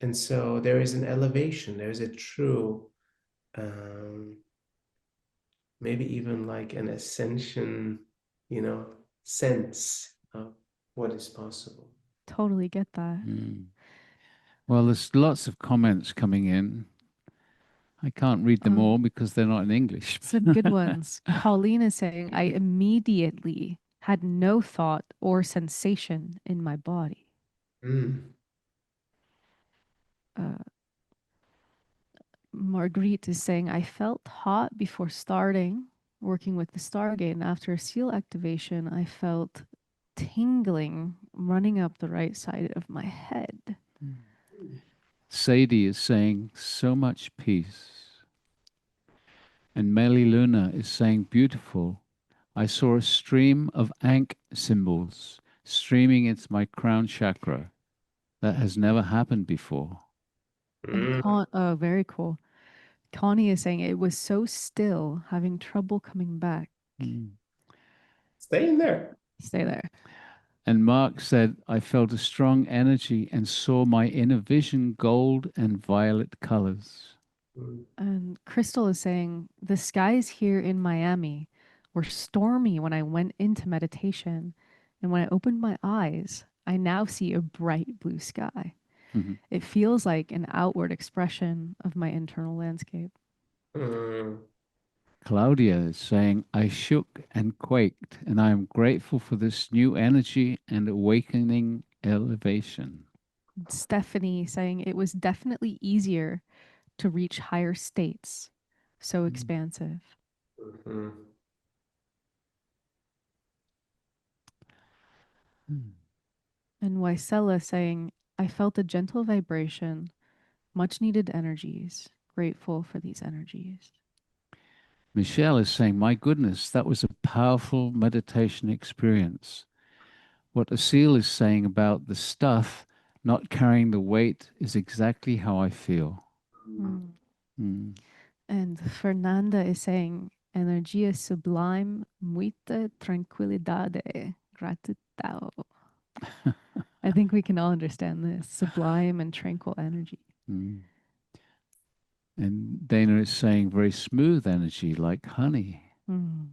[SPEAKER 3] And so there is an elevation. There's a true, maybe even like an ascension, sense of what is possible.
[SPEAKER 1] Totally get that.
[SPEAKER 2] Well, there's lots of comments coming in. I can't read them all because they're not in English.
[SPEAKER 1] Some good ones. Colleen is saying, I immediately had no thought or sensation in my body. Marguerite is saying, I felt hot before starting working with the Stargate, and after a seal activation, I felt tingling running up the right side of my head.
[SPEAKER 2] Sadie is saying, so much peace. And Melly Luna is saying, beautiful. I saw a stream of Ankh symbols streaming into my crown chakra. That has never happened before.
[SPEAKER 1] And very cool. Connie is saying it was so still, having trouble coming back.
[SPEAKER 3] Stay in there.
[SPEAKER 1] Stay there.
[SPEAKER 2] And Mark said, I felt a strong energy and saw my inner vision gold and violet colors.
[SPEAKER 1] And Crystal is saying the skies here in Miami were stormy when I went into meditation. And when I opened my eyes, I now see a bright blue sky.
[SPEAKER 2] Mhm.
[SPEAKER 1] It feels like an outward expression of my internal landscape.
[SPEAKER 3] Mm.
[SPEAKER 2] Claudia is saying, I shook and quaked, and I am grateful for this new energy and awakening elevation.
[SPEAKER 1] Stephanie saying it was definitely easier to reach higher states. So expansive.
[SPEAKER 3] Mhm.
[SPEAKER 1] And Wysella saying, I felt a gentle vibration, much needed energies, grateful for these energies.
[SPEAKER 2] Michelle is saying, my goodness, that was a powerful meditation experience. What Asil is saying about the stuff not carrying the weight is exactly how I feel. Mm.
[SPEAKER 1] And Fernanda is saying, energia sublime, muita tranquilidade, gratidão. I think we can all understand this. Sublime and tranquil energy.
[SPEAKER 2] Mm. And Dana is saying very smooth energy like honey.
[SPEAKER 1] Mm.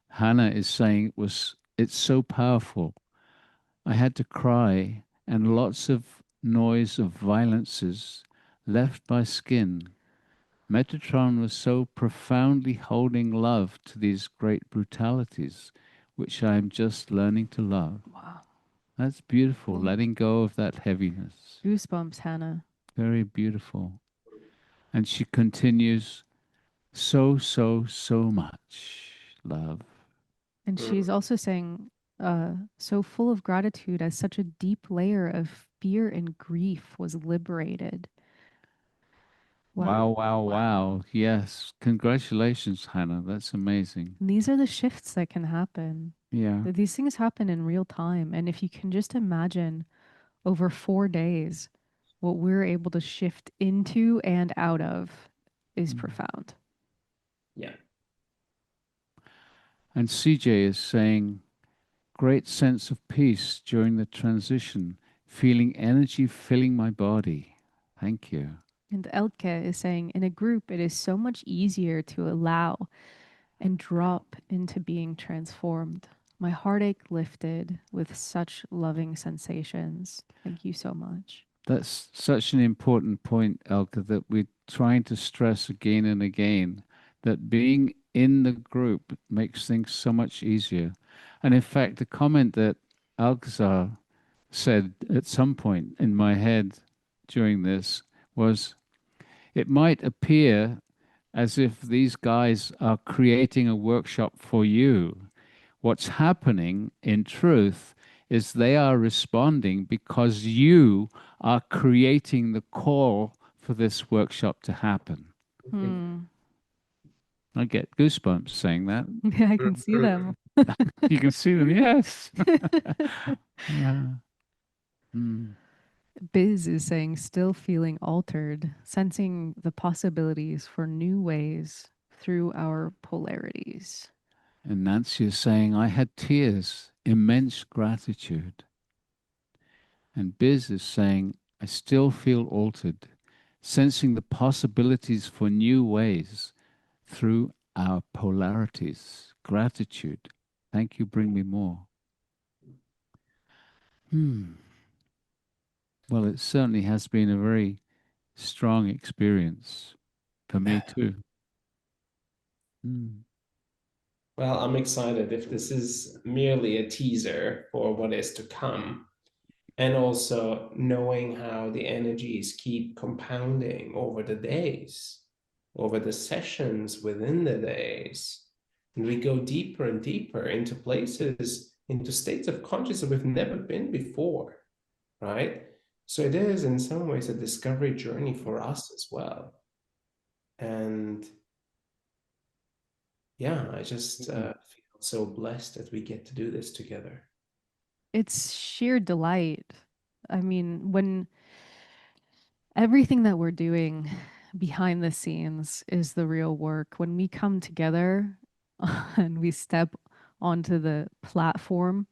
[SPEAKER 2] Hannah is saying it's so powerful. I had to cry and lots of noise of violences left my skin. Metatron was so profoundly holding love to these great brutalities, which I am just learning to love.
[SPEAKER 1] Wow.
[SPEAKER 2] That's beautiful,
[SPEAKER 1] Cool.
[SPEAKER 2] letting go of that heaviness.
[SPEAKER 1] Goosebumps, Hannah.
[SPEAKER 2] Very beautiful. And she continues, so, so, so much love.
[SPEAKER 1] And she's also saying, so full of gratitude as such a deep layer of fear and grief was liberated.
[SPEAKER 2] Wow, wow, wow. Yes. Congratulations, Hannah. That's amazing.
[SPEAKER 1] And these are the shifts that can happen.
[SPEAKER 2] Yeah.
[SPEAKER 1] These things happen in real time. And if you can just imagine over 4 days, what we're able to shift into and out of is profound.
[SPEAKER 3] Yeah.
[SPEAKER 2] And CJ is saying, great sense of peace during the transition, feeling energy filling my body. Thank you.
[SPEAKER 1] And Elke is saying, in a group, it is so much easier to allow and drop into being transformed. My heartache lifted with such loving sensations. Thank you so much.
[SPEAKER 2] That's such an important point, Elka, that we're trying to stress again and again, that being in the group makes things so much easier. And in fact, the comment that Alcazar said at some point in my head during this was, it might appear as if these guys are creating a workshop for you. What's happening in truth is they are responding because you are creating the call for this workshop to happen. I get goosebumps saying that.
[SPEAKER 1] Yeah, I can see them.
[SPEAKER 2] You can see them, yes. Yeah. Mm.
[SPEAKER 1] Biz is saying, still feeling altered, sensing the possibilities for new ways through our polarities.
[SPEAKER 2] And Nancy is saying, I had tears, immense gratitude. And Biz is saying, I still feel altered, sensing the possibilities for new ways through our polarities. Gratitude. Thank you, bring me more. Well, it certainly has been a very strong experience for me too.
[SPEAKER 3] Well, I'm excited if this is merely a teaser for what is to come. And also knowing how the energies keep compounding over the days, over the sessions within the days. And we go deeper and deeper into places, into states of consciousness we've never been before, right? So it is in some ways a discovery journey for us as well. And yeah, I just feel so blessed that we get to do this together.
[SPEAKER 1] It's sheer delight. I mean, when everything that we're doing behind the scenes is the real work. When we come together and we step onto the platform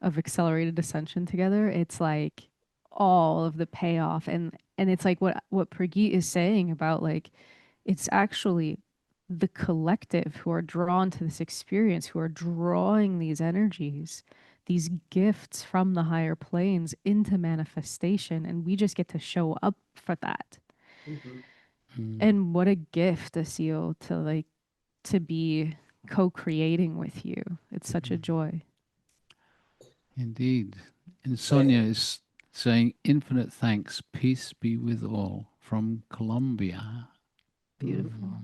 [SPEAKER 1] of Accelerated Ascension together, it's like all of the payoff. And it's like what Prageet is saying about, like, it's actually the collective who are drawn to this experience, who are drawing these energies, these gifts from the higher planes into manifestation, and we just get to show up for that.
[SPEAKER 3] Mhm.
[SPEAKER 1] And what a gift, Asil, to be co-creating with you. It's such a joy.
[SPEAKER 2] Indeed. And Sonia is saying, infinite thanks, peace be with all, from Colombia.
[SPEAKER 1] Beautiful.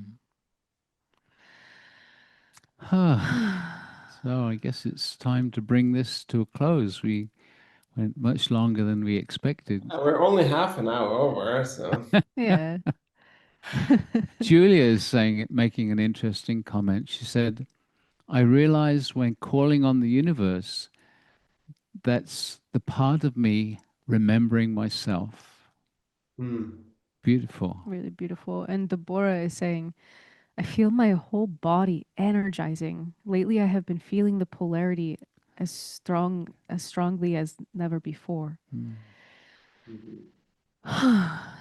[SPEAKER 2] So I guess it's time to bring this to a close. We went much longer than we expected.
[SPEAKER 3] We're only half an hour over, so.
[SPEAKER 1] Yeah.
[SPEAKER 2] Julia is saying, making an interesting comment. She said, I realized when calling on the universe, that's the part of me remembering myself. Beautiful.
[SPEAKER 1] Really beautiful. And Deborah is saying, I feel my whole body energizing. Lately, I have been feeling the polarity as strongly as never before.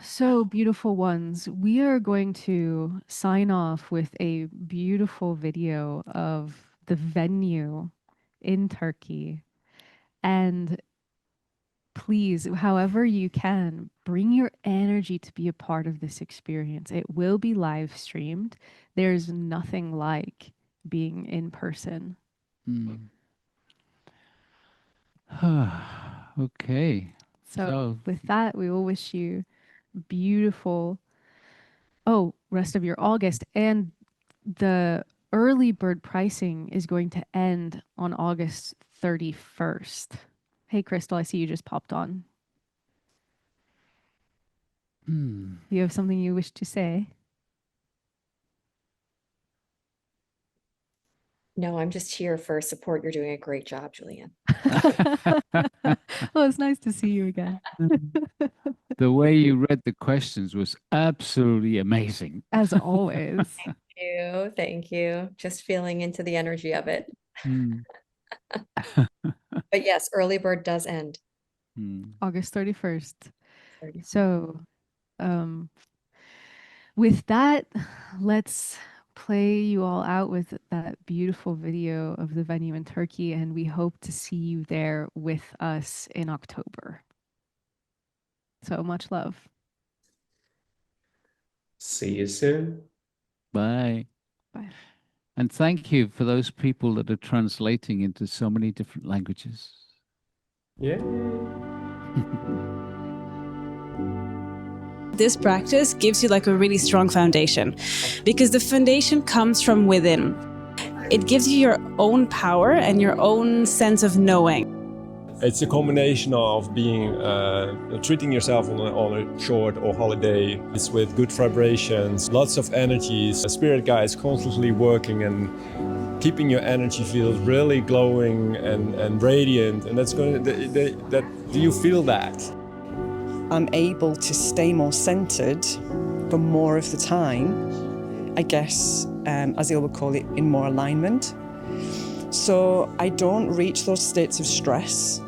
[SPEAKER 1] So beautiful ones. We are going to sign off with a beautiful video of the venue in Turkey. And please, however you can, bring your energy to be a part of this experience. It will be live streamed. There's nothing like being in person.
[SPEAKER 2] Okay.
[SPEAKER 1] So with that, we will wish you beautiful, rest of your August. And the early bird pricing is going to end on August 31st. Hey, Crystal, I see you just popped on. You have something you wish to say?
[SPEAKER 4] No, I'm just here for support. You're doing a great job, Julieanne.
[SPEAKER 1] Well, it's nice to see you again.
[SPEAKER 2] The way you read the questions was absolutely amazing.
[SPEAKER 1] As always.
[SPEAKER 4] Thank you. Thank you. Just feeling into the energy of it. But yes, early bird does end.
[SPEAKER 1] August 31st. So, with that, let's play you all out with that beautiful video of the venue in Turkey, and we hope to see you there with us in October. So much love.
[SPEAKER 3] See you soon.
[SPEAKER 2] Bye.
[SPEAKER 1] Bye.
[SPEAKER 2] And thank you for those people that are translating into so many different languages.
[SPEAKER 3] Yeah.
[SPEAKER 5] This practice gives you like a really strong foundation, because the foundation comes from within. It gives you your own power and your own sense of knowing.
[SPEAKER 6] It's a combination of being treating yourself on a short or holiday. It's with good vibrations, lots of energies. A spirit guide is constantly working and keeping your energy field really glowing and radiant. And that's going to, do you feel that?
[SPEAKER 7] I'm able to stay more centered for more of the time, I guess, as they would call it, in more alignment. So I don't reach those states of stress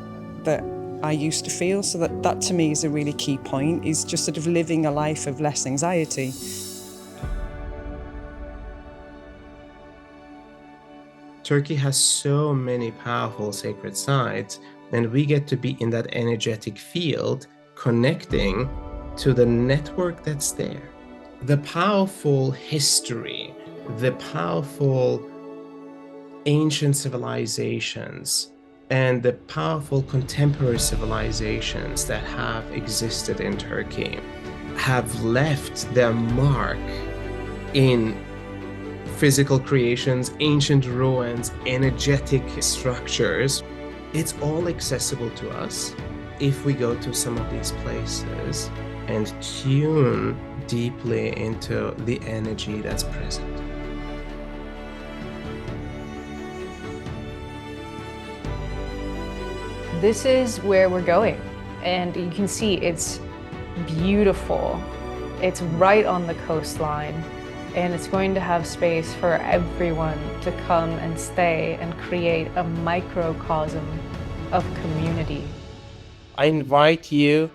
[SPEAKER 7] that I used to feel. So that to me is a really key point, is just sort of living a life of less anxiety.
[SPEAKER 3] Turkey has so many powerful sacred sites, and we get to be in that energetic field, connecting to the network that's there. The powerful history, the powerful ancient civilizations, and the powerful contemporary civilizations that have existed in Turkey have left their mark in physical creations, ancient ruins, energetic structures. It's all accessible to us if we go to some of these places and tune deeply into the energy that's present.
[SPEAKER 8] This is where we're going, and you can see it's beautiful. It's right on the coastline, and it's going to have space for everyone to come and stay and create a microcosm of community.
[SPEAKER 3] I invite you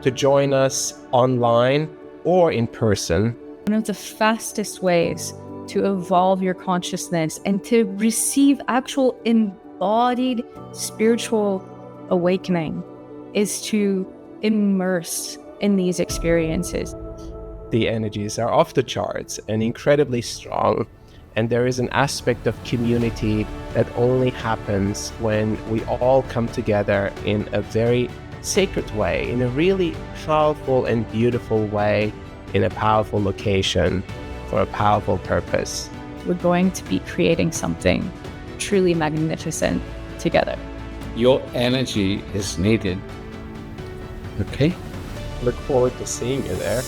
[SPEAKER 3] to join us online or in person.
[SPEAKER 8] One of the fastest ways to evolve your consciousness and to receive actual embodied spiritual awakening is to immerse in these experiences.
[SPEAKER 3] The energies are off the charts and incredibly strong, and there is an aspect of community that only happens when we all come together in a very sacred way, in a really powerful and beautiful way, in a powerful location, for a powerful purpose.
[SPEAKER 8] We're going to be creating something truly magnificent together.
[SPEAKER 2] Your energy is needed. Okay?
[SPEAKER 3] Look forward to seeing you there.